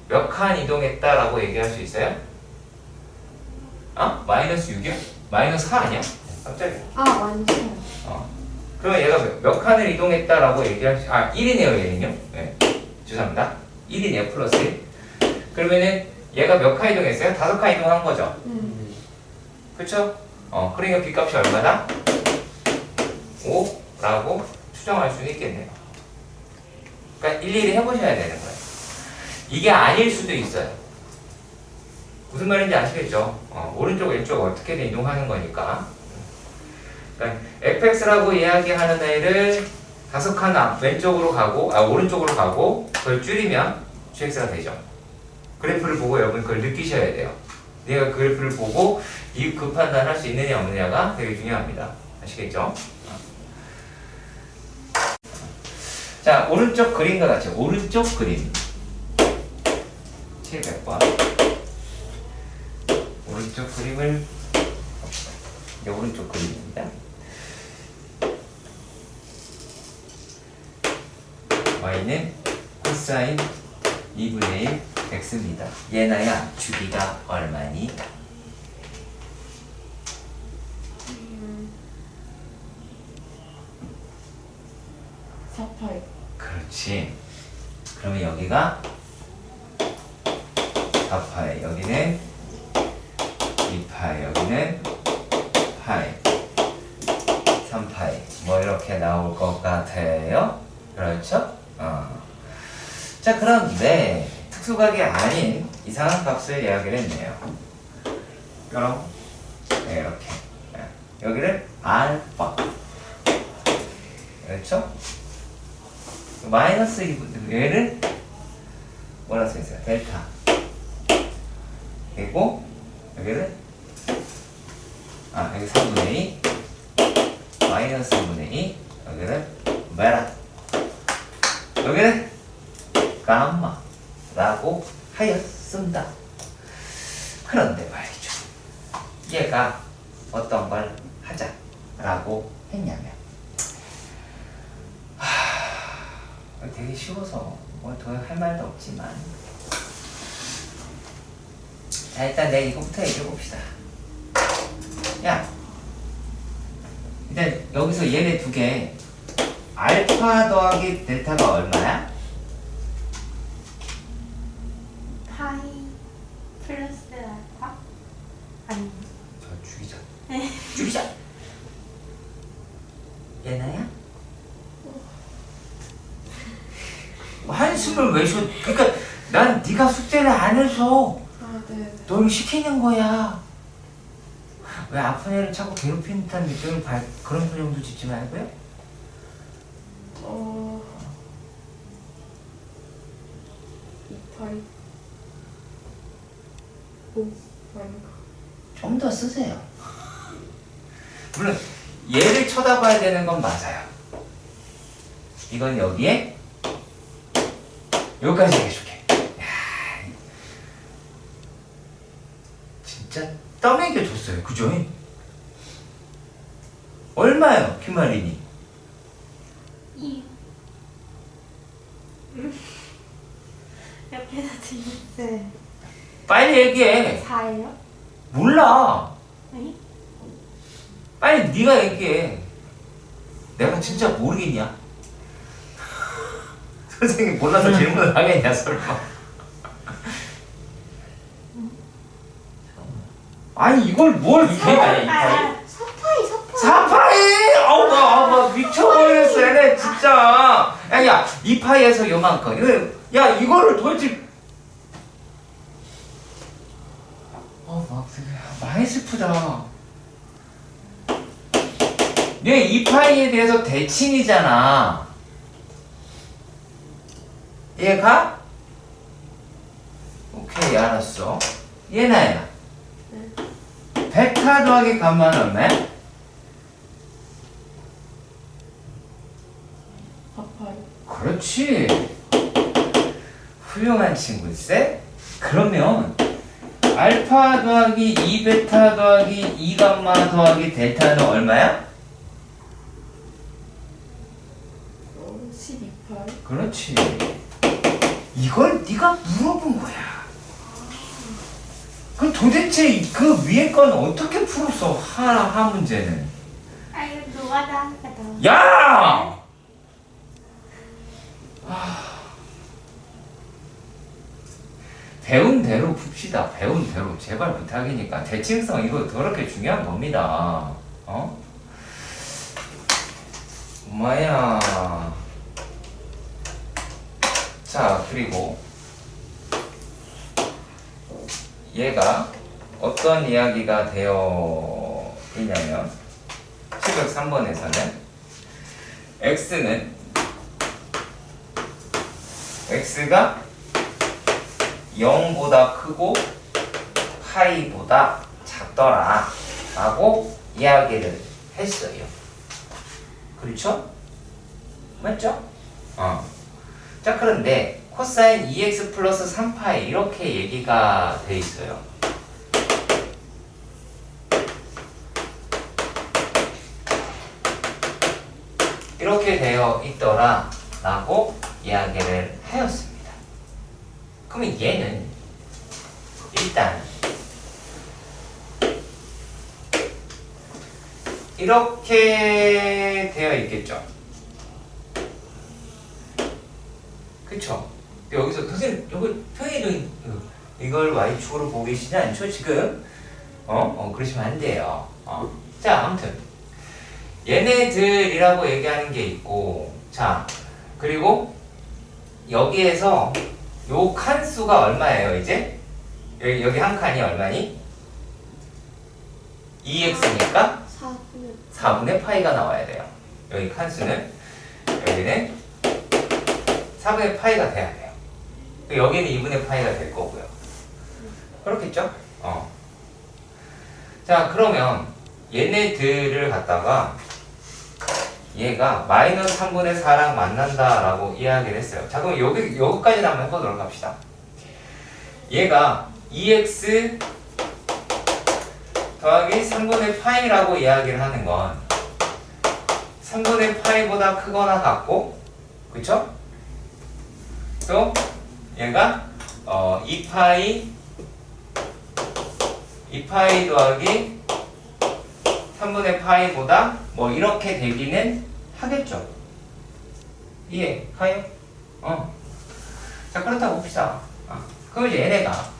몇 칸 이동했다라고 얘기할 수 있어요? 마이너스 6이요? 마이너스 4 아니야? 깜짝이야. 마이너스 4. 그러면 얘가 몇 칸을 이동했다라고 얘기할 수 1이네요 얘는요? 네. 죄송합니다. 1이네요 플러스 1. 그러면은 얘가 몇 칸 이동했어요? 5칸 이동한 거죠? 그쵸? 그러니까 B값이 얼마다? 5라고 추정할 수는 있겠네요. 그러니까 일일이 해보셔야 되는 거예요. 이게 아닐 수도 있어요. 무슨 말인지 아시겠죠? 오른쪽 왼쪽 어떻게든 이동하는 거니까. 그러니까 fx라고 이야기하는 애를 5칸 왼쪽으로 가고 오른쪽으로 가고 그걸 줄이면 gx가 되죠. 그래프를 보고 여러분 그걸 느끼셔야 돼요. 내가 그 그래프를 보고 그 판단할 수 있느냐 없느냐가 되게 중요합니다. 아시겠죠? 자, 오른쪽 그림과 같이 오른쪽 그림 700번 오른쪽 그림을 이게 오른쪽 그림입니다. y는 코사인 2분의 1 x입니다. 얘나야 주기가 얼마니? 4파이. 그렇지. 그러면 여기가 4파이, 여기는 2파이, 여기는 파이, 3파이 뭐 이렇게 나올 것 같아요. 그렇죠? 자, 그런데 특수각이 아닌 이상한 값을 이야기를 했네요. 그럼 네, 이렇게 여기를 알파, 그렇죠? 마이너스 2분 얘를 뭐라 써있어요? 델타. 그리고 여기를 여기 3분의 2 마이너스 2분의 2 여기를 메라, 여기는 감마라고 하였습니다. 그런데 말이죠, 얘가 어떤 걸 하자라고 했냐면 되게 쉬워서 뭐 더 할 말도 없지만, 자, 일단 내가 이거부터 얘기해 봅시다. 야, 일단 여기서 얘네 두 개 알파 더하기 델타가 얼마야? 파이 플러스 알파? 아니. 저 죽이자. 죽이자. 얘나야? 한숨을 왜 쉬어? 그러니까 난 네가 숙제를 안 해서 네. 널 시키는 거야. 왜 아픈 애를 자꾸 괴롭히는 듯한 느낌을 그런 표정도 짓지 말고요. 2파이. 5파이인가? 좀 더 쓰세요. 물론 얘를 쳐다봐야 되는 건 맞아요. 이건 여기에 여기까지 해줄게. 야, 진짜 떠먹여줬어요. 그죠? 얼마요, 김아린이? 2. 옆에다 들려. 네. 빨리 얘기해. 4예요? 몰라. 아니? 빨리 네가 얘기해. 내가 진짜 모르겠냐? 선생님 몰라서 질문을 하겠냐, 설마? 아니 이걸 뭘 이렇게 해? 4파이. 사파이! 아우 미쳐버렸어 얘네 진짜. 야 2파이에서 요만큼. 야 이거를 도대체 막 많이 슬프다. 얘 2파이에 대해서 대칭이잖아. 얘가? 오케이 알았어. 얘나야. 베타 더하기 감마는 얼마야? 4파이. 그렇지. 훌륭한 친구일세. 그러면 알파 더하기 2베타 더하기 2감마 더하기 데타는 얼마야? 12팔. 그렇지. 이걸 네가 물어본 거야. 그럼 도대체 그 위에 건 어떻게 풀었어? 하 문제는. 아 이거 누가 다 하거든. 야! 배운 대로 풉시다. 배운 대로. 제발 부탁이니까. 대칭성 이거 더럽게 중요한 겁니다. 어? 엄마야. 자, 그리고 얘가 어떤 이야기가 되어 있냐면 703번에서는 x가 0보다 크고 파이보다 작더라 라고 이야기를 했어요. 그렇죠? 맞죠? 자, 그런데 코사인 2x 플러스 3파이 이렇게 얘기가 돼 있어요. 이렇게 되어 있더라 라고 이야기를 하였습니다. 그러면 얘는 일단 이렇게 되어 있겠죠. 그쵸? 여기서 선생님 이거 평행이동 이걸 y축으로 보고 계시지 않죠 지금? 그러시면 안 돼요. 자, 아무튼 얘네들이라고 얘기하는 게 있고, 자, 그리고 여기에서 요 칸수가 얼마예요 이제? 여기 한 칸이 얼마니? 2x니까 4분의 파이가 나와야 돼요. 여기 칸수는 여기는 4분의 파이가 돼야 돼요. 여기는 2분의 파이가 될 거고요. 그렇겠죠? 자, 그러면 얘네들을 갖다가 얘가 마이너스 3분의 4랑 만난다 라고 이야기를 했어요. 자, 그럼 여기까지는 한번 해보도록 합시다. 얘가 2x 더하기 3분의 파이라고 이야기를 하는 건 3분의 파이보다 크거나 같고, 그쵸? 또 얘가 2파이 더하기 3분의 파이보다 뭐 이렇게 되기는 하겠죠. 이해 가요? 자, 그렇다고 봅시다. 그럼 이제 얘네가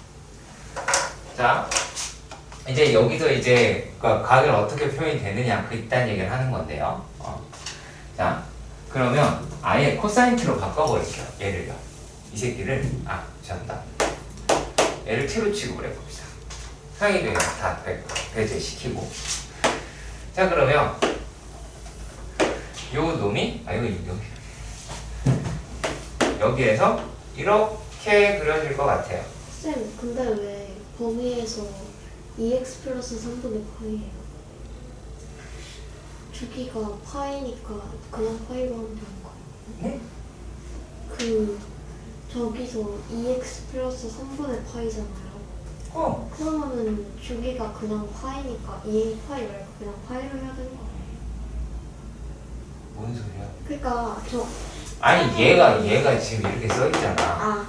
자 이제 여기서 이제 각을 어떻게 표현이 되느냐 이딴 얘기를 하는 건데요. 자, 그러면 아예 코사인 t로 바꿔버릴게요. 얘를요. 이 새끼를 죄송합니다. 얘를 t로 취급을 해봅시다. 상위도에 다 배제시키고. 자, 그러면 요 놈이 여기에서 이렇게 그려질 것 같아요. 쌤, 근데 왜 범위에서 2x 플러스 3분의 파이예요? 주기가 파이니까 그냥 파이로 하면 되는 거예요? 네? 저기서 2x 플러스 3분의 파이잖아요. 그러면은 주기가 그냥 파이니까 2파이 말고 그냥 파이로 해야 되는 거 아니에요? 뭔 소리야? 그러니까 아니 얘가 지금 이렇게 써 있잖아.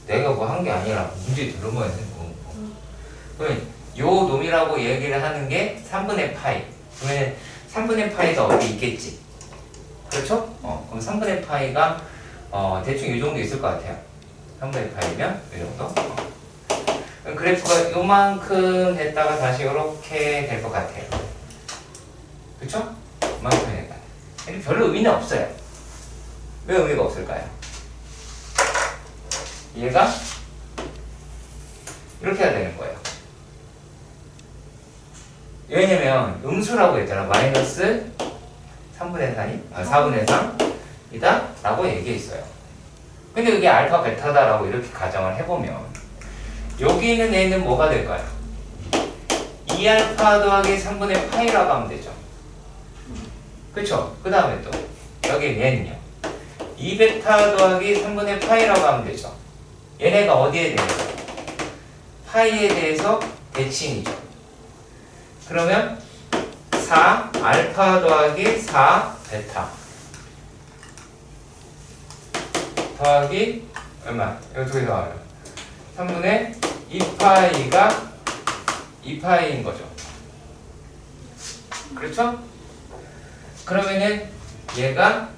내가 뭐 한 게 아니라 문제 들어봐야 되는 거. 그러면 요 놈이라고 얘기를 하는 게 3분의 파이. 그러면 3분의 파이가 어디 있겠지? 그렇죠? 그럼 3분의 파이가 대충 이 정도 있을 것 같아요. 3분의 파이면 이 정도. 그래프가 요만큼 됐다가 다시 이렇게 될 것 같아요. 그쵸? 요만큼 될 것 같아요. 별로 의미는 없어요. 왜 의미가 없을까요? 얘가 이렇게 해야 되는 거예요. 왜냐면 음수라고 했잖아. 마이너스 3분의 4니? 4분의 3이다 라고 얘기했어요. 근데 이게 알파 베타다라고 이렇게 가정을 해보면 여기 있는 애는 뭐가 될까요? 2알파 더하기 3분의 파이라고 하면 되죠. 그쵸? 그 다음에 또 여기 얘는요 2베타 더하기 3분의 파이라고 하면 되죠. 얘네가 어디에 대해서? 파이에 대해서 대칭이죠. 그러면 4 알파 더하기 4 베타 더하기 얼마? 이거 두 개 더하면 3분의 2파이가 2파이인 거죠. 그렇죠? 그러면은 얘가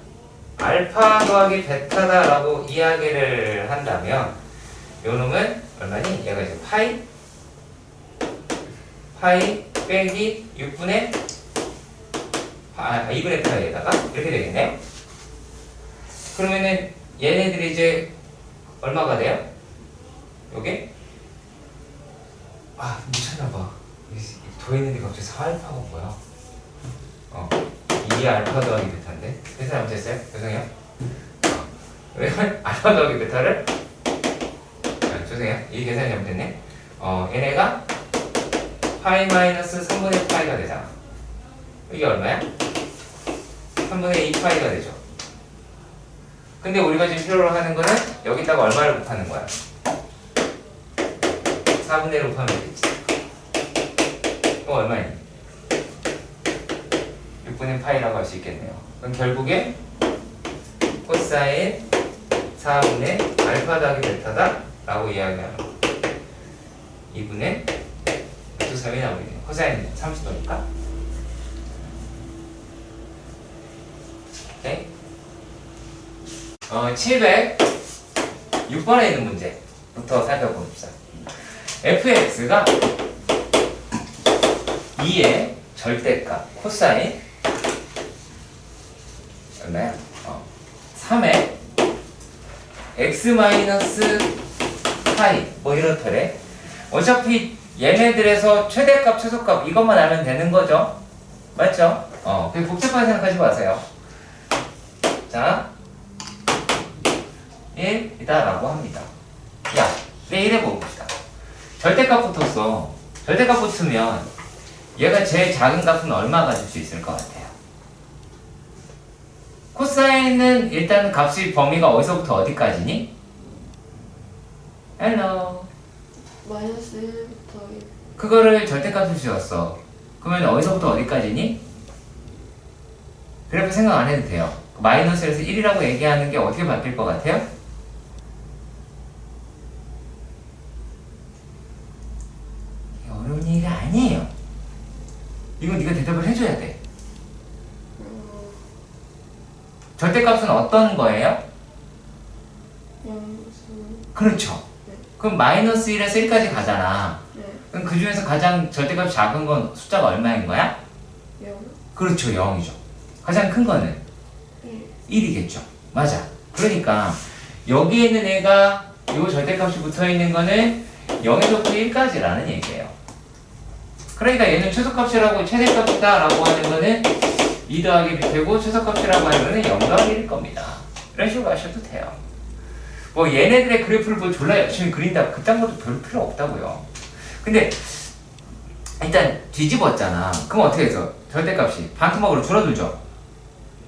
알파 더하기 베타다라고 이야기를 한다면 요 놈은 얼마니? 얘가 이제 파이 빼기 6분의 2분의 파이에다가 이렇게 되겠네요. 그러면은 얘네들이 이제 얼마가 돼요? 요게? 못 찾나봐. 더했는데 갑자기 4알파가 뭐야? 2알파 더하기 베타인데? 계산 잘못했어요? 죄송해요. 왜냐면 알파 더하기 베타를 죄송해요. 이 계산이 잘못됐네. 얘네가 파이 마이너스 3분의 파이가 되잖아. 이게 얼마야? 3분의 2파이가 되죠. 근데 우리가 지금 필요로 하는 거는 여기다가 얼마를 곱하는 거야? 4분의 1을 곱하면 되겠지. 그럼 얼마니? 6분의 파이라고 할 수 있겠네요. 그럼 결국에 코사인 4분의 알파 더하기 베타다 라고 이야기하는 거. 2분의 3이 나오겠네요. 코사인 30도니까. 오케이. 706번에 있는 문제부터 살펴봅시다. fx가 2의 절대값 코사인 얼마야? 3의 x 마이너스 파이 뭐 이렇더래. 어차피 얘네들에서 최대값 최소값 이것만 알면 되는 거죠. 맞죠? 그게 복잡하게 생각하지 마세요. 자 1이다 라고 합니다. 야, 내 1 해봅시다. 절대값 붙었어. 절대값 붙으면 얘가 제일 작은 값은 얼마 가질 수 있을 것 같아요? 코사인은 일단 값이 범위가 어디서부터 어디까지니? 헬로. 마이너스 1부터 1. 그거를 절대값을 지었어. 그러면 어디서부터 어디까지니? 그래프 생각 안 해도 돼요. 마이너스에서 1이라고 얘기하는 게 어떻게 바뀔 것 같아요? 어려운 얘기가 아니에요. 이건 네가 대답을 해줘야 돼. 절대값은 어떤 거예요? 그렇죠. 네. 그럼 마이너스 1에서 1까지 가잖아. 네. 그럼 그 중에서 가장 절대값이 작은 건 숫자가 얼마인 거야? 0. 그렇죠, 0이죠. 가장 큰 거는 1. 1이겠죠. 맞아. 그러니까 여기에 있는 애가 요 절대값이 붙어 있는 거는 0에서부터 1까지라는 얘기예요. 그러니까 얘는 최소값이라고 최대값이다 라고 하는 거는 2 더하기 b태고 최소값이라고 하는 거는 0 더하기 1일 겁니다. 이런 식으로 하셔도 돼요. 뭐 얘네들의 그래프를 뭐 졸라 열심히 그린다 그딴 것도 별 필요 없다고요. 근데 일단 뒤집었잖아. 그럼 어떻게 해서 절대값이 반토막으로 줄어들죠?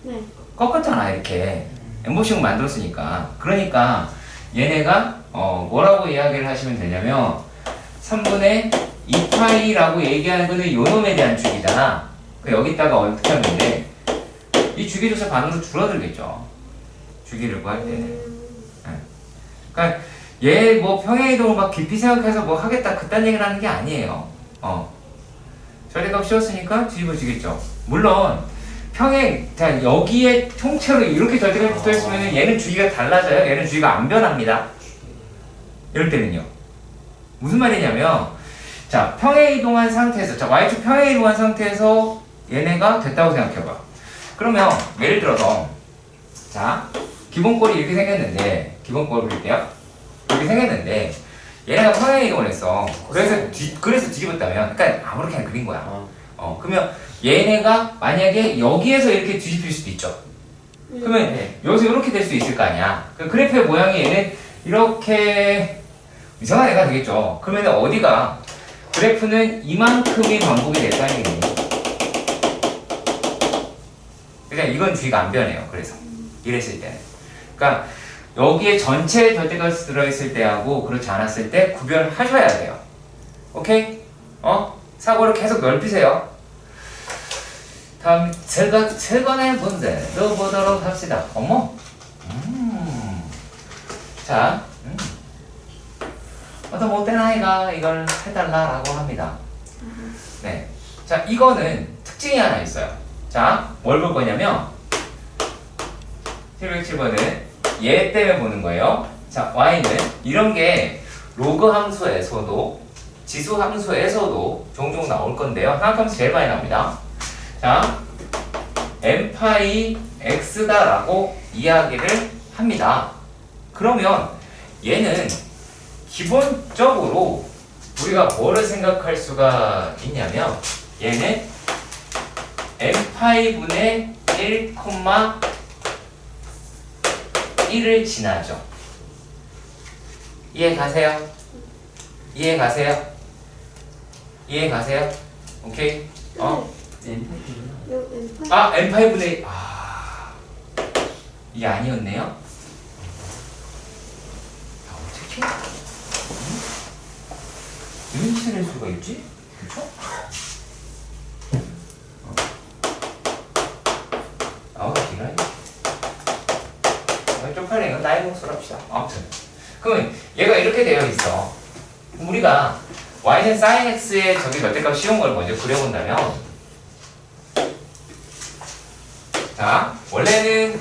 네. 꺾었잖아 이렇게 엠보싱을 만들었으니까. 그러니까 얘네가 뭐라고 이야기를 하시면 되냐면 3분의 2파이라고 얘기하는 거는 요놈에 대한 주기잖아. 여기다가 어떻게 하면 돼? 이 주기조차 반으로 줄어들겠죠. 주기를 구할 때는. 그러니까 얘 뭐 평행이동을 막 깊이 생각해서 뭐 하겠다 그딴 얘기를 하는 게 아니에요. 절대값 씌웠으니까 뒤집어지겠죠. 물론 평행 자 여기에 통째로 이렇게 절대값이 붙어있으면 얘는 주기가 달라져요. 얘는 주기가 안 변합니다. 이럴 때는요. 무슨 말이냐면 자 평행이동한 상태에서 자 y축 평행이동한 상태에서 얘네가 됐다고 생각해봐. 그러면 예를 들어서 자 기본꼴이 이렇게 생겼는데 기본꼴을 그릴게요. 이렇게 생겼는데 얘네가 평행이동을 했어. 그래서 뒤집었다면 그러니까 아무렇게나 그린 거야. 그러면 얘네가 만약에 여기에서 이렇게 뒤집힐 수도 있죠. 그러면 여기서 이렇게 될 수 있을 거 아니야. 그 그래프의 모양이 얘는 이렇게 이상한 애가 되겠죠. 그러면 어디가 그래프는 이만큼이 반복이 됐다는 얘기니. 그러니까 이건 주기가 안 변해요. 그래서 이랬을 때는. 그러니까 여기에 전체 절대값이 들어있을 때하고 그렇지 않았을 때 구별을 하셔야 돼요. 오케이? 사고를 계속 넓히세요. 다음 세 번의 문제도 보도록 합시다. 어머? 자, 어떤 못된 아이가 이걸 해달라라고 합니다. 네. 자, 이거는 특징이 하나 있어요. 자, 뭘 볼 거냐면 707번은 얘 때문에 보는 거예요. 자, y는 이런 게 로그 함수에서도 지수 함수에서도 종종 나올 건데요. 항함수 제일 많이 나옵니다. 자, n파이 x다라고 이야기를 합니다. 그러면 얘는 기본적으로 우리가 뭐를 생각할 수가 있냐면 얘는 n파이 분의 1,1을 지나죠. 이해 가세요? 이해 가세요? 이해 가세요? 오케이? n파이 분의 이게 아니었네요? 어떻게? 이런 짓을 할 수가 있지? 그쵸? 기라니. 쪽팔린 건 나의 몫으로 합시다. 아무튼. 그러면 얘가 이렇게 되어 있어. 우리가 y는 sin x의 저기 절대값 쉬운 걸 먼저 그려본다면, 자, 원래는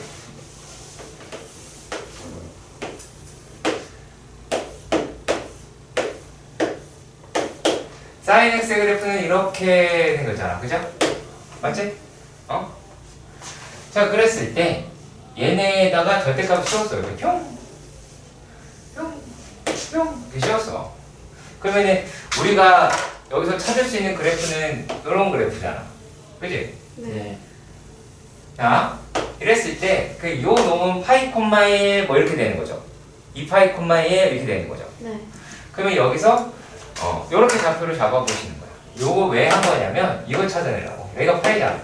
sin x의 그래프는 이렇게 된 거잖아. 그죠? 맞지? 자, 그랬을 때 얘네에다가 절대값을 씌웠어요. 이렇게 뿅! 이렇게 씌웠어. 그러면은 우리가 여기서 찾을 수 있는 그래프는 이런 그래프잖아. 그지? 네. 자, 이랬을 때 그 요 놈은 파이 콤마에 뭐 이렇게 되는 거죠. 2파이 콤마에 이렇게 되는 거죠. 네. 그러면 여기서 요렇게 좌표를 잡아보시는 거야. 요거 왜 한 거냐면 이걸 찾아내라고. 여기가 파이잖아.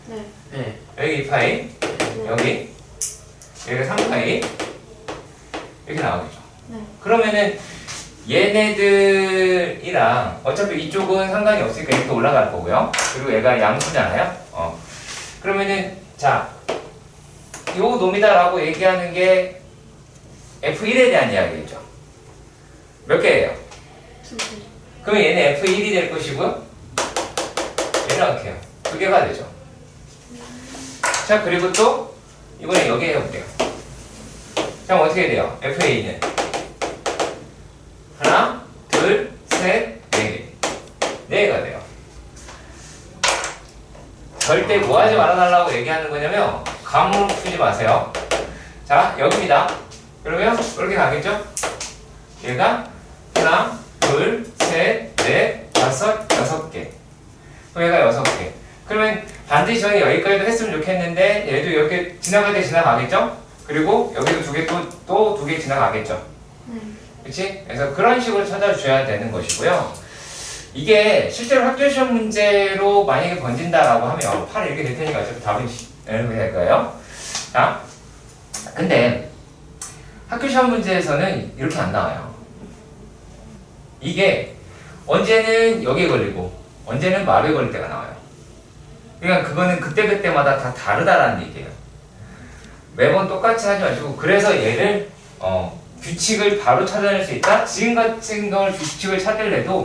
네. 네. 여기 2파이, 네. 여기가 3파이 이렇게 나오겠죠. 네. 그러면은 얘네들이랑 어차피 이쪽은 상관이 없으니까 이렇게 올라갈 거고요. 그리고 얘가 양수잖아요. 그러면은 자, 요 놈이다라고 얘기하는 게 F1에 대한 이야기겠죠. 몇 개예요? 2개. 그러면 얘는 F1이 될 것이고요. 얘는 어떻게 해요? 2개가 되죠. 자, 그리고 또 이번에 여기 해볼게요. 자, 어떻게 돼요? FA는 하나, 둘, 셋, 네 개. 4개가 돼요. 절대 뭐 하지 말아달라고 얘기하는 거냐면 감으로 풀지 마세요. 자, 여기입니다. 그러면 이렇게 가겠죠? 얘가 하나, 둘, 셋, 넷, 다섯, 6개. 그럼 얘가 6개. 그러면 반드시 저는 여기까지도 했으면 좋겠는데 얘도 이렇게 지나갈 때 지나가겠죠? 그리고 여기도 2개 또 2개 지나가겠죠? 네. 그치? 그래서 그런 식으로 찾아주셔야 되는 것이고요. 이게 실제로 학교 시험 문제로 만약에 번진다라고 하면 8 이렇게 될 테니까 어차피 답은 이렇게 될 거예요. 자, 근데 학교 시험 문제에서는 이렇게 안 나와요. 이게 언제는 여기에 걸리고 언제는 마루에 걸릴 때가 나와요. 그러니까 그거는 그때그때마다 다 다르다라는 얘기예요. 매번 똑같이 하지 마시고, 그래서 얘를 규칙을 바로 찾아낼 수 있다? 지금 같은 걸 규칙을 찾으려도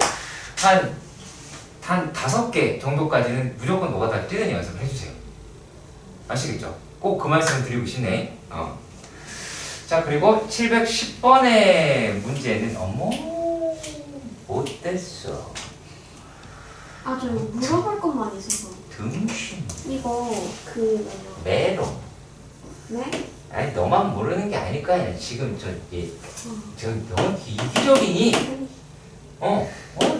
한 5개 정도까지는 무조건 노가다 뛰는 연습을 해주세요. 아시겠죠? 꼭 그 말씀을 드리고 싶네. 자, 그리고 710번의 문제는 못됐어. 저 이거 물어볼 것만 있어서. 등신 이거 메롱. 네? 아니, 너만 모르는 게 아닐 거 아니야. 지금 저 너무 이기적이니?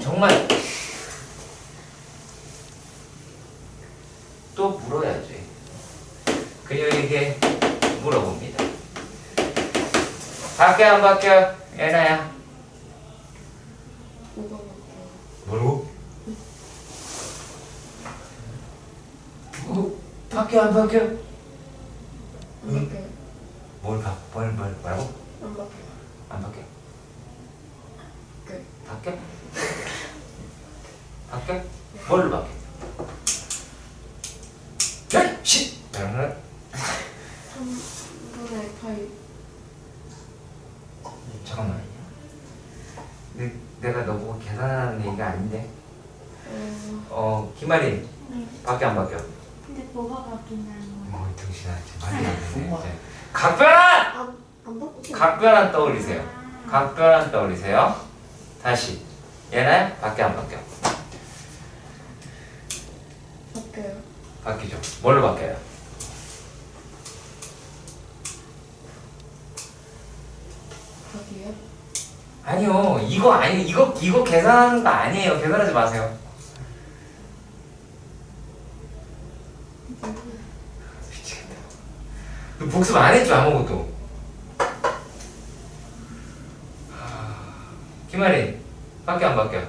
정말 또 물어야지. 그녀에게 물어봅니다. 바뀌어 안 바뀌어? 예나야. 뭐라고? 바뀌어 안 바뀌어? 이렇게. 뭐라고? 안 바뀌어. 안 바뀌어? 그. 바뀌어? 바뀌어? 뭘로 바뀌어? 야! 씨! 이러면 3분의 파이. 잠깐만. 내가 너보고 계산하는 얘기가 아닌데. 김아린 네. 바뀌어 안 바뀌어? 근데 뭐가 바뀐다는 거야? 정신아, 말이 안 되네. 이제. 각변환! 안 바뀌어. 각변환 떠올리세요. 각변환 떠올리세요. 다시. 얘는 바뀌어 안 바뀌어? 바뀌어요. 바뀌죠. 뭘로 바뀌어요? 바뀌어요? 아니요. 이거 계산하는 거 아니에요. 계산하지 마세요. 미치겠다. 너 복습 안 했죠, 아무것도. 김아린, 바뀌어 안 바뀌어?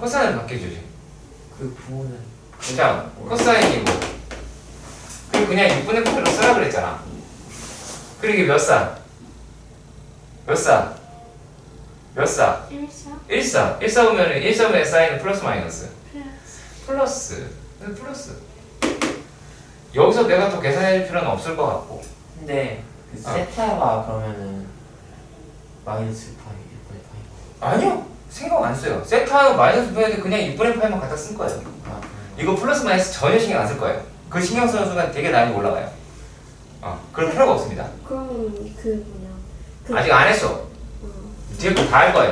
코사인 바뀌죠, 지금. 그 부호는 자, 코사인이고. 그리고 그냥 6분의 9로 쓰라 그랬잖아. 그리고 이게 몇 사? 몇 사? 몇 사? 1사? 1사. 1사 보면은 1사 보면 사인은 플러스 마이너스. 플러스. 플러스. 여기서 내가 더 계산할 필요는 없을 것 같고. 근데 그 세타가 그러면은 마이너스 파이 6분의 파이. 아니요. 생각 안 써요. 세타하고 마이너스 분해도 그냥 6분의 8만 갖다 쓴 거예요. 이거 플러스 마이너스 전혀 신경 안 쓸 거예요. 그 신경 쓰는 순간 되게 난이 올라가요. 그럴 필요가 없습니다. 그러면 그 뭐냐. 그 아직 안 했어. 뒤에 거 다 할 거예요.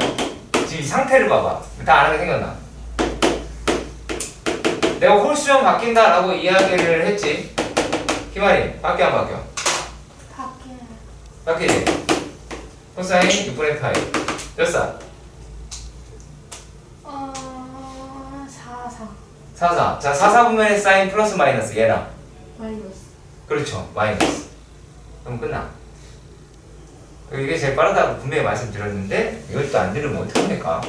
지금 이 상태를 봐봐. 다 안 하게 생겼나? 내가 홀수형 바뀐다라고 이야기를 했지. 김아린, 바뀌어 안 바뀌어? 바뀌어요. 바뀌지? 코사인 6분의 파이. 몇 사? 4사. 4사. 자, 4사 보면 사인 플러스 마이너스 얘랑. 마이너스. 그렇죠. 마이너스. 그럼 끝나. 이게 제일 빠르다고 분명히 말씀드렸는데 이것도 안 들으면 어떡합니까?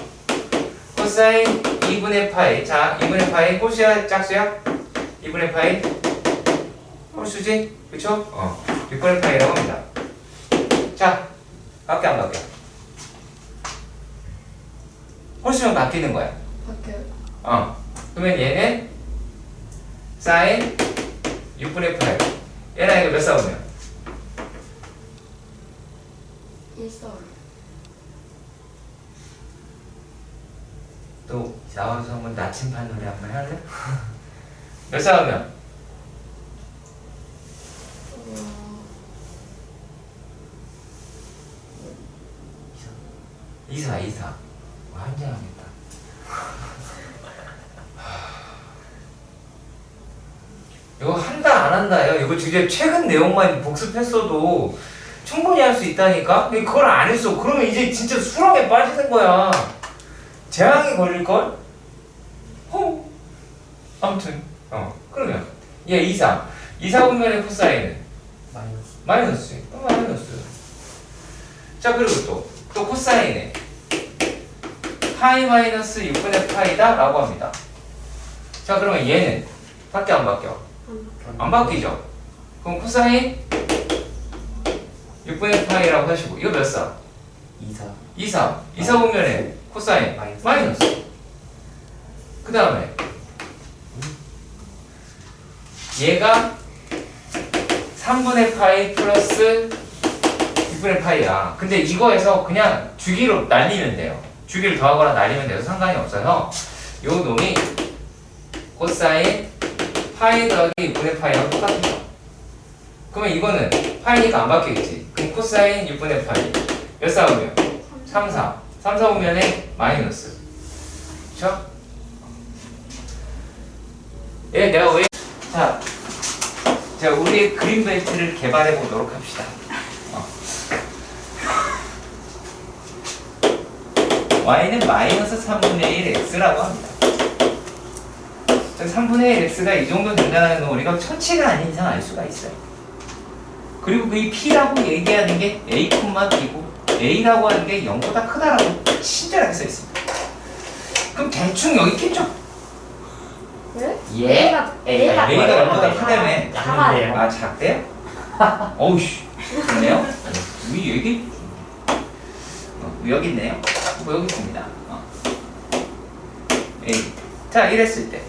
코사인 2분의 파이. 자, 2분의 파이 홀수야 짝수야? 2분의 파이 홀수지? 그쵸? 6분의 파이라고 합니다. 자, 바뀌어 안 바뀌어? 홀수면 바뀌는 거야. 바뀌어요. 그러면 얘는 사인 6분의 8. 얘랑 이거 몇 싸우면? 1사. 또 나와서 한번 나침반 노래 한번 할래? 몇 싸우면? 2사. 환장하겠다. 이거 한다 안 한다요. 이거 지금 최근 내용만 복습했어도 충분히 할 수 있다니까? 그걸 안 했어. 그러면 이제 진짜 수렁에 빠지는 거야. 재앙이 걸릴걸? 아무튼 그러면 얘 2사 보면의 코사인은? 마이너스. 자, 그리고 또 코사인에 파이 마이너스 6분의 파이다 라고 합니다. 자, 그러면 얘는 바뀌어 안 바뀌어? 안 바뀌죠? 그럼 코사인 6분의 파이라고 하시고 이거 몇 사? 2사 보면은 코사인 마이너스. 그 다음에 얘가 3분의 파이 플러스 6분의 파이야. 근데 이거에서 그냥 주기로 날리면 돼요. 주기를 더하거나 날리면 돼서 상관이 없어서 요 놈이 코사인 파이 더하기 6분의 파이랑 똑같은 거. 그러면 이거는 파이니까 안 바뀌겠지. 그럼 코사인 6분의 파이 몇 사 보면? 3사 보면은 마이너스. 그쵸? 내가 왜 자, 우리의 그림 벨트를 개발해 보도록 합시다. y는 마이너스 3분의 1 x라고 합니다. 3분의 1 x가 이 정도 된다는 건 우리가 천치가 아닌 이상 알 수가 있어요. 그리고 그 p라고 얘기하는 게 a, b고 a라고 하는 게 0보다 크다라고 친절하게 써 있습니다. 그럼 대충 여기 있겠죠? 네? 얘가 얘가 A가 0보다 크다며. 작은데요. 아, 작대요? 어우씨, 그러네요. 위 여기? 여기 있네요. 뭐 여기 있습니다. A. 자, 이랬을 때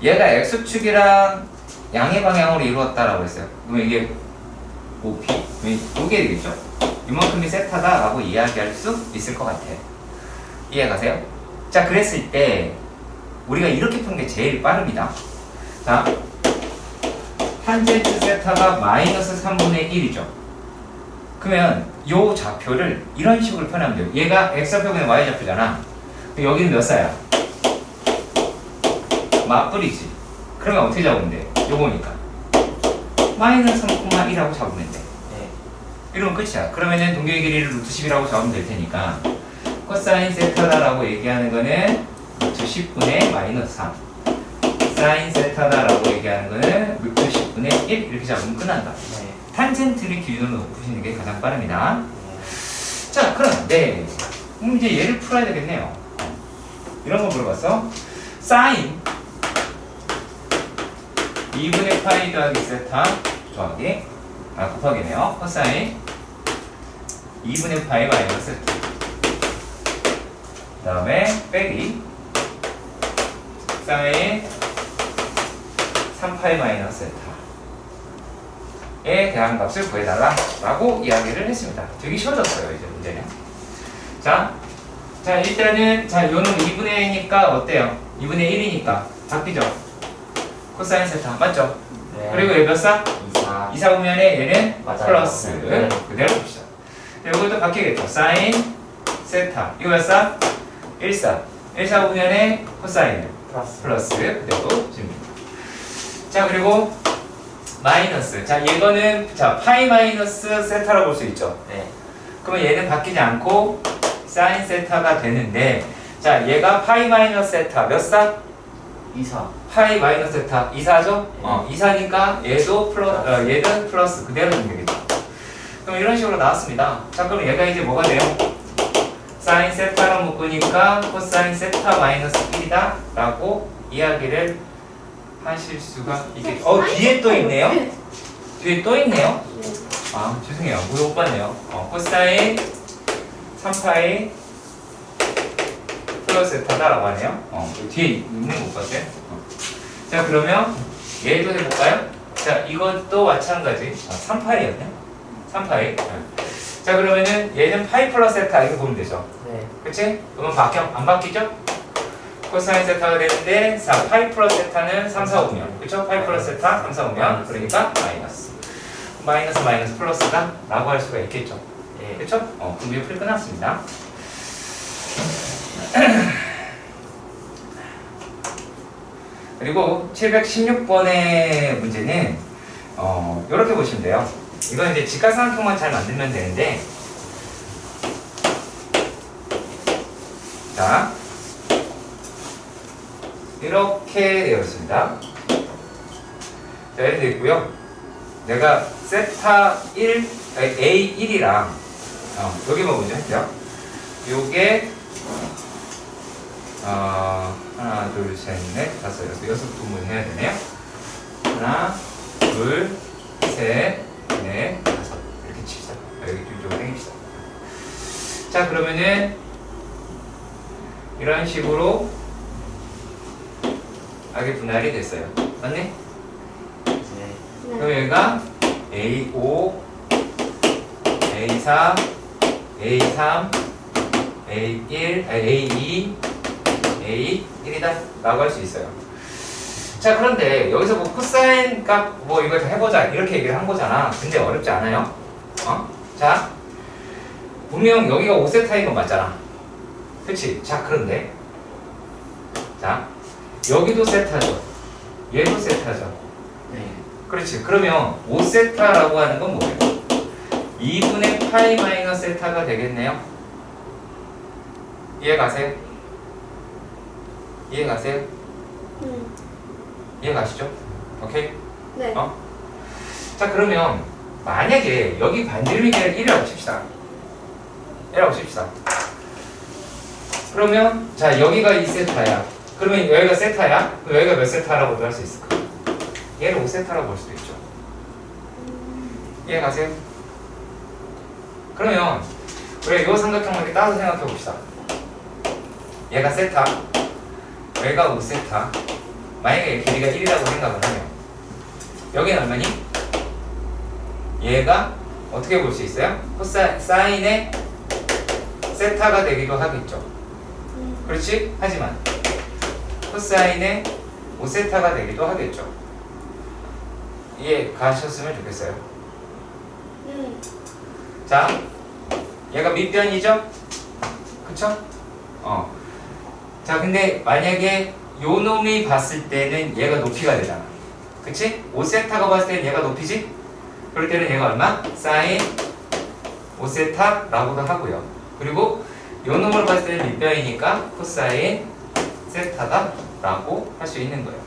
얘가 x축이랑 양의 방향으로 이루었다라고 했어요. 그러면 이게 OP? 이게 되겠죠? 이만큼이 세타다라고 이야기할 수 있을 것 같아요. 이해가세요? 자, 그랬을 때 우리가 이렇게 푸는 게 제일 빠릅니다. 자, 탄젠트 세타가 마이너스 3분의 1이죠. 그러면 요 좌표를 이런 식으로 표현하면 돼요. 얘가 x좌표분의 y좌표잖아. 여기는 몇 사야? 맞불이지. 그러면 어떻게 잡으면 돼? 요거니까 마이너스 3,1하고 잡으면 돼. 네. 이러면 끝이야. 그러면은 동경의 길이를 루트 10이라고 잡으면 될 테니까 코사인 세타다라고 얘기하는 거는 루트 10분의 마이너스 3, 사인 세타다라고 얘기하는 거는 루트 10분의 1 이렇게 잡으면 끝난다. 네. 탄젠트를 기준으로 푸시는 게 가장 빠릅니다. 자, 그런데 이제 얘를 풀어야 되겠네요. 이런 거 물어봤어. 사인 2분의 파이 더하기 세타 더하기 곱하기네요. 코사인 2분의 파이 마이너스 세타 그 다음에 빼기 사인 3파이 마이너스 세타에 대한 값을 구해달라 라고 이야기를 했습니다. 되게 쉬워졌어요 이제 문제는. 자 일단은 요는 2분의 1이니까 어때요? 2분의 1이니까 바뀌죠? 코사인 세타 맞죠? 네. 그리고 얘 몇 사? 2사. 2사 보면은 얘는 맞아요. 플러스 네. 그대로 봅시다. 이것도 바뀌겠죠? 사인 세타 이거 몇 사? 1사 1사 보면은 코사인 플러스 그대로 줍니다. 자 그리고 마이너스 자 이거는 자 파이 마이너스 세타라고 볼 수 있죠? 네. 그러면 얘는 바뀌지 않고 사인 세타가 되는데 자 얘가 파이 마이너스 세타 몇 사? 2사. 파이 마이너스 세타 2사죠? 2사니까 얘도 얘는 플러스 그대로 좀 되겠죠. 그럼 이런 식으로 나왔습니다. 자 그럼 얘가 이제 뭐가 돼요? 사인 세타로 묶으니까 코사인 세타 마이너스 1이다 라고 이야기를 하실 수가 있겠죠. 뒤에 또 있네요. 뒤에 또 있네요. 아 죄송해요 우리 못 봤네요. 코사인 3파이 플러스 세타다라고 하네요. 뒤에 있는 거 못 봤어요. 자 그러면 얘도 해볼까요? 자 이것도 마찬가지 3파이였네 3파이. 자 그러면은 얘는 파이 플러스 세타 이렇게 보면 되죠. 네. 그치? 그러면 안 바뀌죠? 코사인 세타가 되는데 파이 플러스 세타는 3, 4, 5면 그쵸? 파이 플러스 세타 3, 4, 5면 그러니까 마이너스 플러스다 라고 할 수가 있겠죠. 네. 그쵸? 그럼 이게 풀이 끝났습니다. 그리고 716번의 문제는 이렇게 보시면 돼요. 이건 이제 직각삼각형만 잘 만들면 되는데 자 이렇게 되어 있습니다. 자 이렇게 되어 있고요. 내가 세타 1, A1이랑 여기만 먼저 할게요. 요게 하나, 둘, 셋, 넷, 다섯, 여섯 부분 해야 되네요. 하나, 둘, 셋, 넷, 다섯 이렇게 칩시다. 여기 뒤쪽으로 당깁시다. 자 그러면은 이런 식으로 악의 분할이 됐어요. 맞네? 네. 그럼 여기가 A5, A4, A3, A1, A2, A1이다 라고 할 수 있어요. 자 그런데 여기서 뭐 코사인 값 뭐 이거 해보자 이렇게 얘기를 한 거잖아. 근데 어렵지 않아요? 자 분명 여기가 5세타인 건 맞잖아. 그치? 자 그런데 자 여기도 세타죠. 얘도 세타죠. 네. 그렇지. 그러면 5세타라고 하는 건 뭐예요? 2분의 파이 마이너스 세타가 되겠네요. 이해가세요? 이해가세요? 이해가시죠? 오케이? 네. 자 그러면 만약에 여기 반지름이 1이라고 칩시다. 1이라고 칩시다. 그러면 자 여기가 2세타야. 그러면 여기가 세타야? 그럼 여기가 몇 세타라고도 할 수 있을까? 얘를 5세타라고 볼 수도 있죠. 이해 가세요? 그러면 우리가 이 삼각형을 이렇게 따서 생각해 봅시다. 얘가 세타, 여기가 5세타. 만약에 길이가 1이라고 생각을 하면 여기는 얼마니? 얘가 어떻게 볼 수 있어요? 사인의 세타가 되기도 하겠죠. 그렇지? 하지만 코사인의 5세타가 되기도 하겠죠. 이해 가셨으면 좋겠어요. 자, 얘가 밑변이죠? 그쵸? 자, 근데 만약에 요 놈이 봤을 때는 얘가 높이가 되잖아. 그치? 5세타가 봤을 때는 얘가 높이지? 그럴 때는 얘가 얼마? 사인 5세타라고도 하고요. 그리고 요 놈을 봤을 때는 밑변이니까 코사인 세타다라고 할 수 있는 거예요.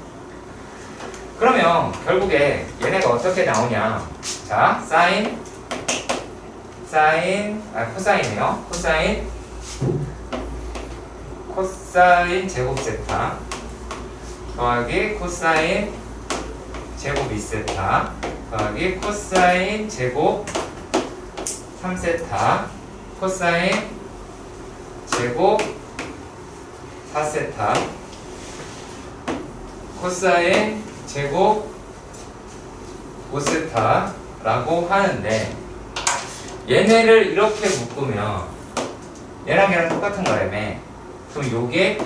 그러면 결국에 얘네가 어떻게 나오냐? 자, 코사인이에요. 코사인 제곱 세타 더하기 코사인 제곱 2세타 더하기 코사인 제곱 3세타 코사인 제곱 4세타 코사인 제곱 5세타라고 하는데 얘네를 이렇게 묶으면 얘랑 얘랑 똑같은 거라며. 그럼 요게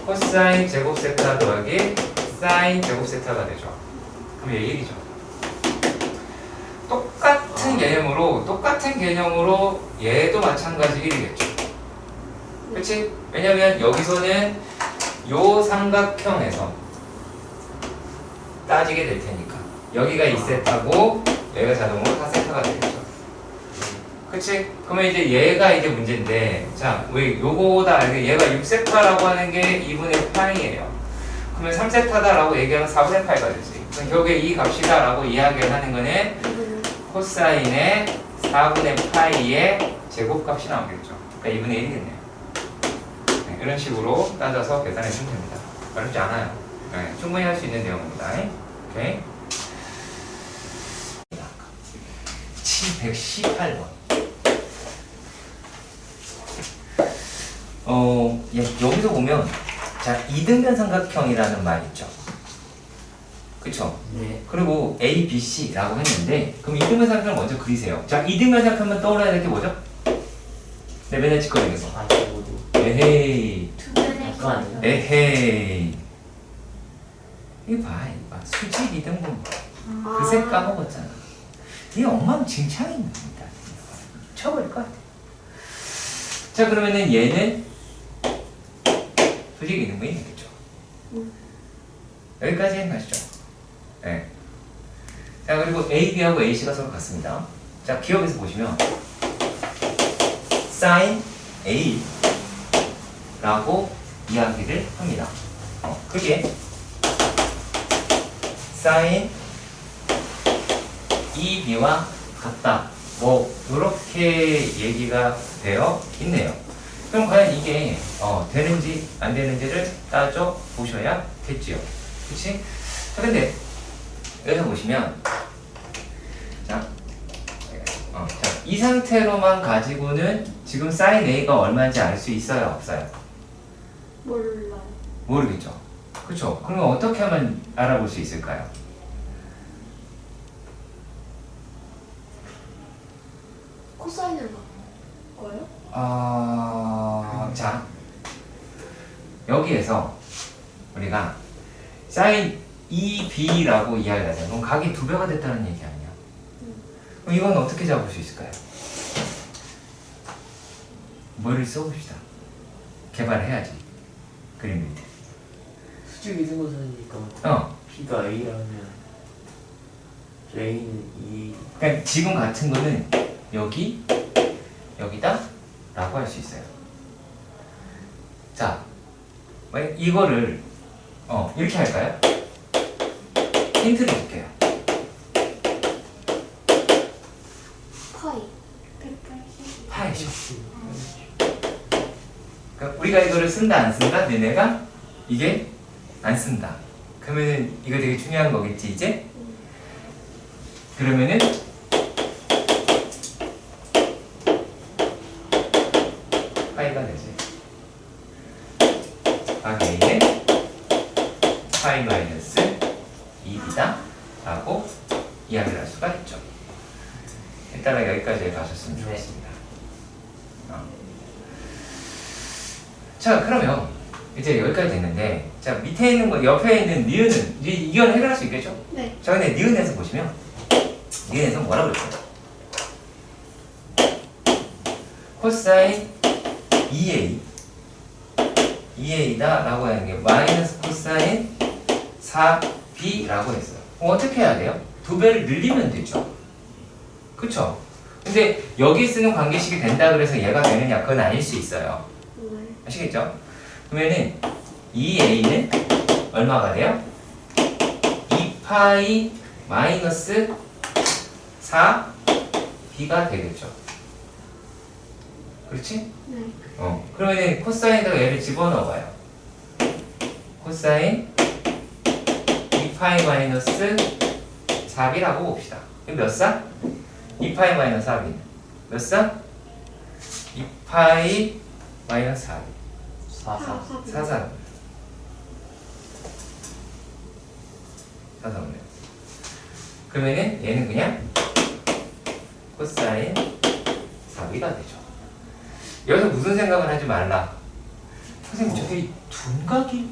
코사인 제곱 세타 더하기 사인 제곱 세타가 되죠. 그럼 얘 1이죠. 똑같은 개념으로 얘도 마찬가지 1이겠죠. 그치? 왜냐면 여기서는 요 삼각형에서 따지게 될 테니까 여기가 2세타고 얘가 자동으로 4세타가 되겠죠. 그치? 그러면 이제 얘가 이제 문제인데, 자, 왜 요거보다 알게 얘가 6세타라고 하는 게 2분의 파이예요. 그러면 3세타다라고 얘기하면 4분의 파이가 되지. 그럼 결국에 이 값이다라고 이야기를 하는 거는 코사인의 4분의 파이의 제곱값이 나오겠죠. 그러니까 2분의 1이겠네요. 네, 이런 식으로 따져서 계산해 주면 됩니다. 어렵지 않아요. 네, 충분히 할 수 있는 내용입니다. 오케이. 718번. 여기서 보면, 자, 이등변 삼각형이라는 말 있죠. 그쵸? 네. 그리고 A, B, C라고 했는데, 그럼 이등변 삼각형을 먼저 그리세요. 자, 이등변 삼각형은 떠올라야 될 게 뭐죠? 네, 맨날 짓거리면서. 모두. 에헤이. 두 분의 잠깐만요. 에헤이. 이거 봐, 수직 이등분. 그새 까먹었잖아. 이 엉망진창입니다. 쳐버릴 것 같아. 자, 그러면은 얘는 수직 이등분이 되겠죠. 여기까지 가시죠. 네. 자, 그리고 AB하고 AC가 서로 같습니다. 자, 기억에서 보시면 sin A라고 이야기를 합니다. 그게 sin EB와 같다. 뭐 이렇게 얘기가 되어 있네요. 그럼 과연 이게 되는지 안 되는지를 따져 보셔야겠지요. 그렇지? 자, 근데 여기서 보시면 자, 이 상태로만 가지고는 지금 sin A가 얼마인지 알 수 있어요, 없어요? 몰라요. 모르겠죠. 그렇죠? 그러면 어떻게 하면 알아볼 수 있을까요? 코사인을 바꿔요? 자, 여기에서 우리가 sin EB라고 이야기를 하잖아요. 그럼 각이 2배가 됐다는 얘기 아니야? 그럼 이건 어떻게 잡을 수 있을까요? 뭐를 써봅시다. 개발해야지. 그림 밑에. 수직 이등분선이니까 B가 A라면 A는 E. 그러니까 지금 같은 거는 여기, 여기다 라고 할 수 있어요. 자, 이거를 이렇게 할까요? 힌트를 줄게요. 파이. 180. 파이죠. 그러니까 우리가 우리가 이거를 쓴다 안 쓴다? 너네가 이게 안 쓴다. 그러면은 이거 되게 중요한 거겠지 이제? 그러면은 파이가 되지. A는 파이 마이너스 2b다 라고 이야기를 할 수가 있죠. 일단은 여기까지 가셨으면 좋겠습니다. 자, 그러면 이제 여기까지 됐는데, 자, 밑에 있는 거, 옆에 있는 니은은, 이건 해결할 수 있겠죠? 네. 자, 근데 니은에서 보시면, 니은에서 뭐라고 그랬어요? 코사인 2a다 라고 하는 게 마이너스 코사인 4b라고 했어요. 어떻게 해야 돼요? 2배를 늘리면 되죠. 그쵸? 근데 여기 쓰는 관계식이 된다 그래서 얘가 되느냐? 그건 아닐 수 있어요. 네. 아시겠죠? 그러면은 2a는 얼마가 돼요? 2파이 마이너스 4b가 되겠죠. 그렇지? 네. 그러면은 코사인에다가 얘를 집어넣어봐요. 코사인 2파이 마이너스 4b라고 봅시다. 이거 몇 사? 2파이 마이너스 4b. 몇 사? 2파이 마이너스 4b. 4. 4사. 4사 오네요. 그러면은 얘는 그냥 코사인 4b가 되죠. 여기서 무슨 생각을 하지 말라. 선생님 저게 둔각이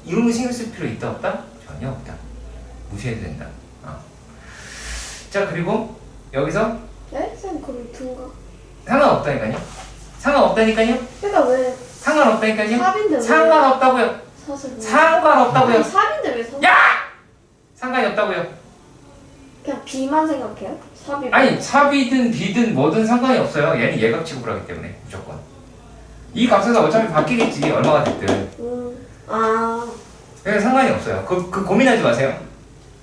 이런 거 신경 쓸 필요 있다 없다? 전혀 없다. 무시해도 된다. 자, 그리고 여기서 네? 쌤 그럼 둔가? 상관없다니까요. 상관없다니까요. 그러니까 왜 상관없다니까요. 4인데 왜 상관없다고요. 사실 상관없다고요. 4인데 왜 4? 야! 상관이 없다고요. 그냥 B만 생각해요? 4비 아니, 차비든 비든 뭐든 상관이 없어요. 얘는 예각 취급을 하기 때문에 무조건. 이 값에서 어차피 바뀌겠지. 얼마가 됐든. 아, 그래서 상관이 없어요. 그 고민하지 마세요.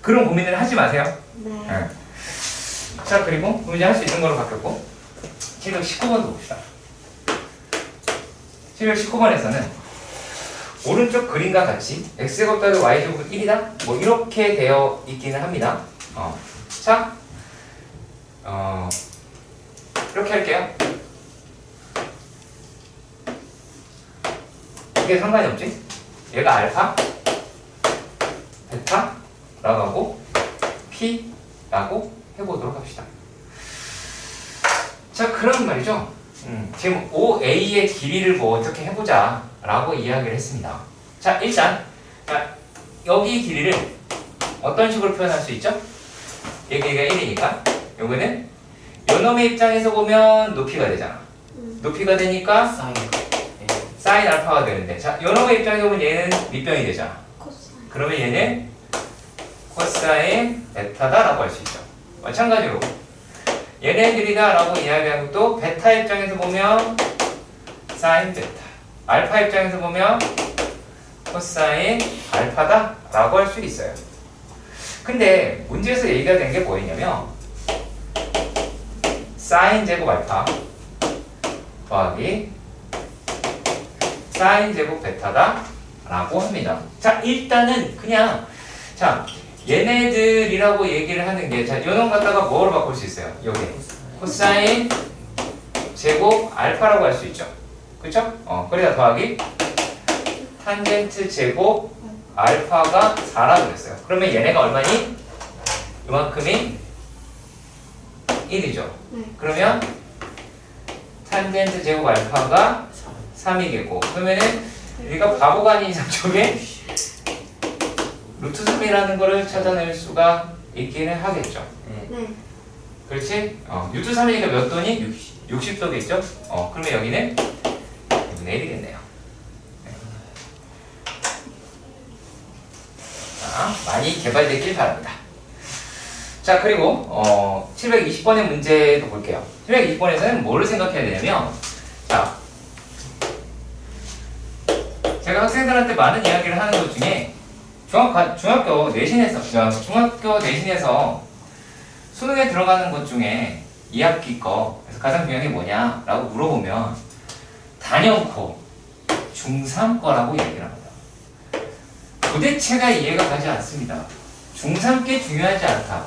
그런 고민을 하지 마세요. 네. 네. 자, 그리고 그럼 이제 할 수 있는 걸로 바뀌었고 719번도 봅시다. 719번에서는 오른쪽 그림과 같이 x제곱 더하기 y제곱은 1이다? 뭐 이렇게 되어 있기는 합니다. 자, 이렇게 할게요. 이게 상관이 없지? 얘가 알파, 베타라고 하고 P라고 해보도록 합시다. 자, 그런 말이죠. 지금 OA의 길이를 뭐 어떻게 해보자 라고 이야기를 했습니다. 자, 일단 여기 길이를 어떤 식으로 표현할 수 있죠? 여기가 1이니까 요거는 요놈의 입장에서 보면 높이가 되잖아. 높이가 되니까 사인. 사인 알파가 되는데, 자, 요놈의 입장에서 보면 얘는 밑변이 되잖아. 코사인. 그러면 얘는 코사인 베타다라고 할 수 있죠. 마찬가지로 얘네들이다 라고 이야기하는 것도 베타 입장에서 보면 사인 베타, 알파 입장에서 보면 코사인 알파다 라고 할 수 있어요. 근데 문제에서 얘기가 된 게 뭐였냐면 사인 제곱 알파 더하기 사인 제곱 베타다 라고 합니다. 자, 일단은 그냥 자, 얘네들이라고 얘기를 하는 게, 자, 요놈 갖다가 뭐로 바꿀 수 있어요? 여기 코사인 제곱 알파라고 할 수 있죠. 그쵸? 그래다 더하기 탄젠트 제곱 알파가 4라고 그랬어요. 그러면 얘네가 얼마니? 이만큼이 1이죠. 네. 그러면 탄젠트 제곱 알파가 3이겠고, 그러면은 우리가 바보가 아닌 이상 쪽에 루트 3이라는 거를 찾아낼 수가 있기는 하겠죠. 네. 그렇지? 루트 3이니까 몇 도니? 60도겠죠? 그러면 여기는 2분의 1이겠네요. 자, 많이 개발되길 바랍니다. 자, 그리고 720번의 문제도 볼게요. 720번에서는 뭐를 생각해야 되냐면, 자, 제가 학생들한테 많은 이야기를 하는 것 중에 중학교 내신에서 수능에 들어가는 것 중에 2학기 거에서 가장 중요한 게 뭐냐라고 물어보면 단연코 중3 거라고 얘기를 합니다. 도대체가 이해가 가지 않습니다. 중3 게 중요하지 않다.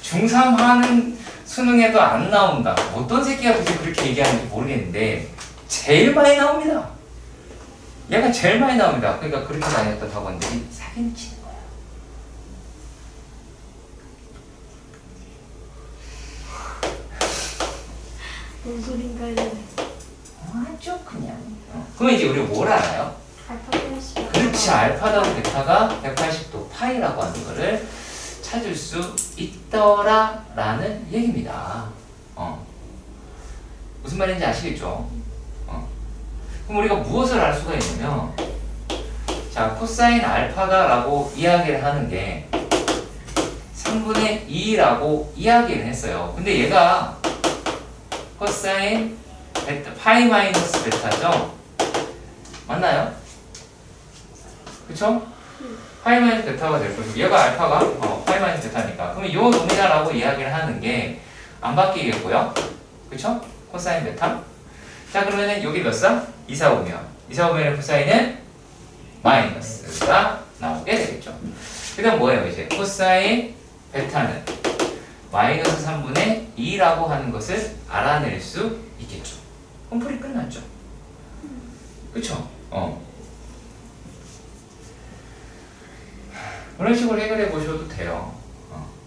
중3 하는 수능에도 안 나온다. 어떤 새끼가 도대체 그렇게 얘기하는지 모르겠는데 제일 많이 나옵니다. 얘가 제일 많이 나옵니다. 그러니까 그렇게 다녔던 학원들이 사기는 치는 거야. 뭔 소린가 했는데. 아주 그냥. 그러면 이제 우리 뭘 알아요? 알파 플러스 그렇지. 알파다운 베타가 180도 파이라고 하는 거를 찾을 수 있더라라는 얘기입니다. 무슨 말인지 아시겠죠? 그럼 우리가 무엇을 알 수가 있냐면, 자, 코사인 알파다라고 이야기를 하는 게 3분의 2라고 이야기를 했어요. 근데 얘가 코사인 베타, 파이 마이너스 베타죠? 맞나요? 그쵸? 파이 마이너스 베타가 될 거고, 얘가 알파가 파이 마이너스 베타니까. 그러면 요 놈이다라고 이야기를 하는 게 안 바뀌겠고요. 그쵸? 코사인 베타. 자, 그러면은 여기 몇 사? 2, 4, 5면. 2, 4, 5면의 코사인은 마이너스가 나오게 되겠죠. 그 다음 뭐예요, 이제? 코사인 베타는 마이너스 3분의 2라고 하는 것을 알아낼 수 있겠죠. 그럼 풀이 끝났죠. 그쵸? 그런 식으로 해결해 보셔도 돼요.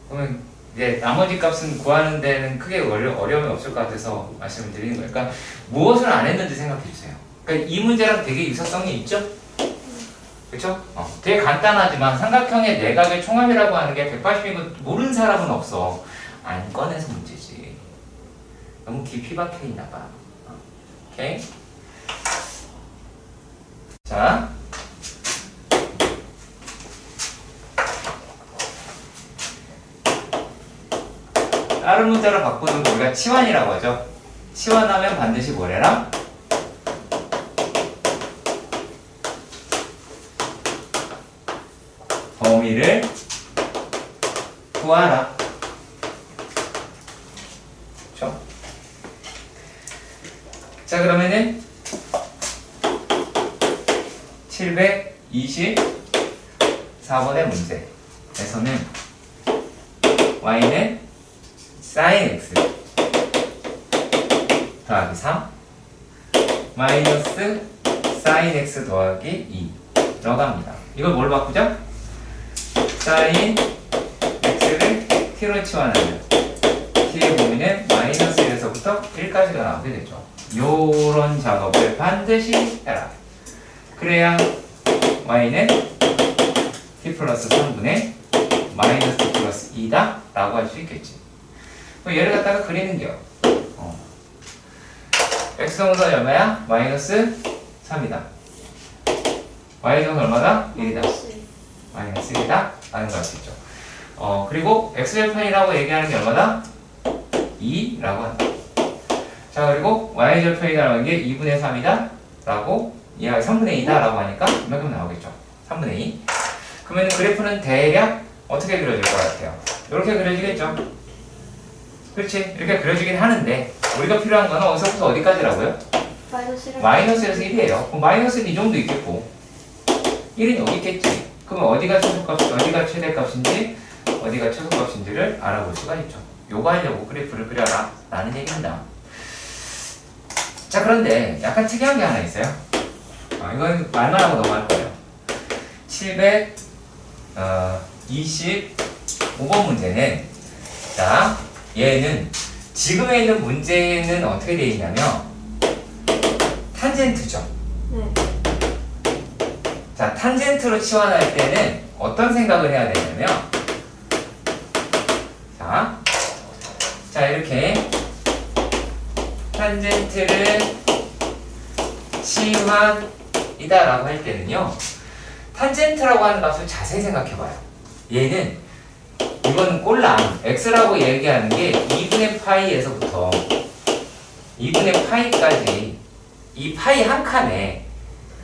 그러면 이제 나머지 값은 구하는 데는 크게 어려움이 없을 것 같아서 말씀을 드리는 거예요. 그러니까 무엇을 안 했는지 생각해 주세요. 그러니까 이 문제랑 되게 유사성이 있죠? 그쵸? 되게 간단하지만 삼각형의 내각의 총합이라고 하는 게 180인 거 모르는 사람은 없어. 안 꺼내서 문제지. 너무 깊이 박혀 있나 봐. 오케이? 자. 다른 문자로 바꾸는 거 우리가 치환이라고 하죠. 치환하면 반드시 뭐래라? 범위를 구하라. 그렇죠? 자, 그러면은 724번의 문제에서는 y는 sin x 더하기 3 마이너스 sin x 더하기 2라고 합니다. 이걸 뭘 바꾸죠? sin x를 t로 치환하면 t의 범위는 마이너스 1에서부터 1까지가 나오게 되죠. 요런 작업을 반드시 해라. 그래야 y는 t 플러스 3분의 마이너스 t 플러스 2다 라고 할 수 있겠지. 얘를 갖다가 그리는 게요. x정도는 얼마야? 마이너스 3이다. y정도는 얼마다? 1이다. 마이너스 1이다? 라는 걸 알 수 있죠. 그리고 x절편이라고 얘기하는 게 얼마다? 2라고 한다. 자, 그리고 y절편이라는 게 2분의 3이다? 라고 3분의 2다 라고 하니까 이만큼 나오겠죠. 3분의 2. 그러면 그래프는 대략 어떻게 그려질 것 같아요? 이렇게 그려지겠죠. 그렇지? 이렇게 그려지긴 하는데 우리가 필요한 거는 어디서부터 어디까지라고요? 마이너스에서 1이에요. 그럼 마이너스는 이 정도 있겠고 1은 여기 있겠지. 그러면 어디가 최대값인지 어디가 최소값인지를 알아볼 수가 있죠. 요거 하려고 그래프를 그려라 라는 얘기입니다. 자, 그런데 약간 특이한 게 하나 있어요. 이건 말만 하고 넘어갈 거예요. 725번 문제는, 자, 얘는 지금에 있는 문제는 어떻게 되어 있냐면 탄젠트죠. 네. 자, 탄젠트로 치환할 때는 어떤 생각을 해야 되냐면, 자 이렇게 탄젠트를 치환이다라고 할 때는요, 탄젠트라고 하는 값을 자세히 생각해봐요. 얘는 이거는 꼴랑 x라고 얘기하는 게 2분의 파이에서부터 2분의 파이까지 이 파이 한 칸에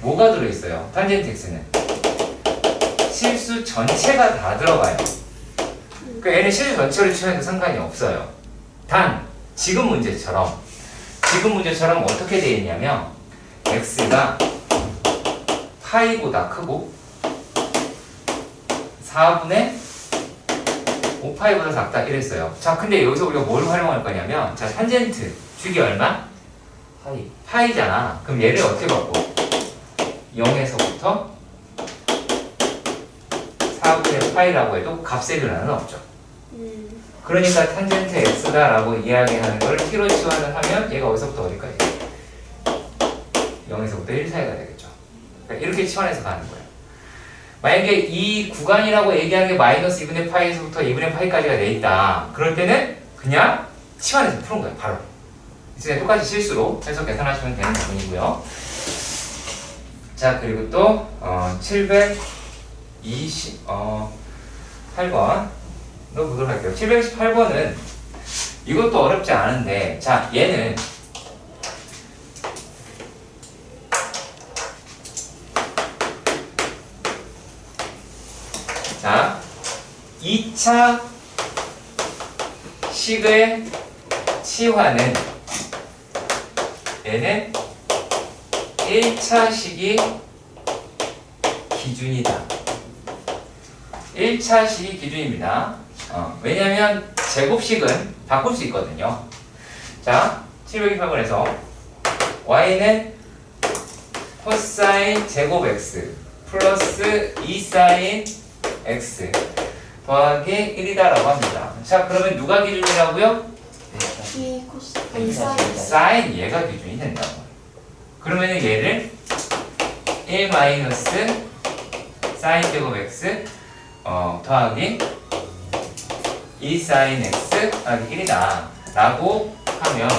뭐가 들어있어요? 탄젠트 x는 실수 전체가 다 들어가요. 그러니까 얘는 실수 전체를 치환해도 상관이 없어요. 단 지금 문제처럼 어떻게 되어 있냐면 x가 파이보다 크고 4분의 5파이보다 작다 이랬어요. 자, 근데 여기서 우리가 뭘 활용할 거냐면, 자, 탄젠트 주기 얼마? 파이. 파이잖아. 그럼 얘를 어떻게 바꿔? 0에서부터 4분의 파이라고 해도 값의 변화는 없죠. 그러니까 탄젠트 x다라고 이야기하는 걸 t로 치환을 하면 얘가 어디서부터 어디까지? 0에서부터 1 사이가 되겠죠. 그러니까 이렇게 치환해서 가는 거예요. 만약에 이 구간이라고 얘기하는 게 마이너스 2분의 파이에서부터 2분의 파이까지가 돼 있다. 그럴 때는 그냥 치환해서 푸는 거예요. 바로. 이제 똑같이 실수로 해서 계산하시면 되는 부분이고요. 자, 그리고 또 728번로 보도록 할게요. 728번은 이것도 어렵지 않은데, 자, 얘는 자, 2차 식의 치환은 얘는 1차 식이 기준이다. 1차 식이 기준입니다. 왜냐면 제곱식은 바꿀 수 있거든요. 자, 728번에서 y는 코사인 제곱 x 플러스 2사인 x 더하기 1이다라고 합니다. 자, 그러면 누가 기준이라고요? 이 코스 사인 얘가 기준이 된다고. 그러면 얘를 1 마이너스 사인 제곱 x 더하기 2 사인 x 더하기 1이다 라고 하면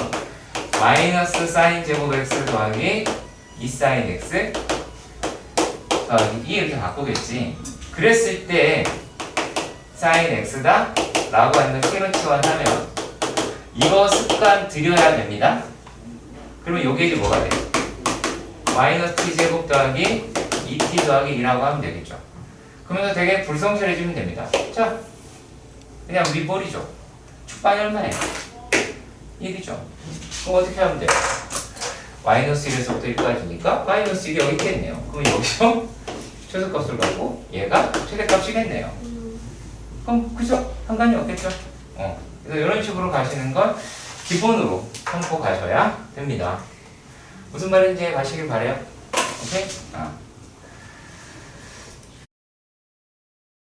마이너스 사인 제곱 x 더하기 2 사인 x 더하기 2 이렇게 바꾸겠지. 그랬을 때 사인 x다 라고 하는 걸 t로 치환하면 이거 습관 들여야 됩니다. 그러면 요게 이제 뭐가 돼? 마이너스 t제곱 더하기 2t 더하기 2라고 하면 되겠죠. 그러면서 되게 불성실해지면 됩니다. 자, 그냥 윗볼이죠. 축반이 얼마예요? 1이죠. 그럼 어떻게 하면 돼요? 마이너스 1에서부터 1까지니까 마이너스 1이 여기 있겠네요. 그럼 여기서 최소값을 갖고 얘가 최대값이겠네요. 그럼 그죠? 상관이 없겠죠? 그래서 이런 식으로 가시는 건 기본으로 참고 가셔야 됩니다. 무슨 말인지 가시길 바래요. 오케이?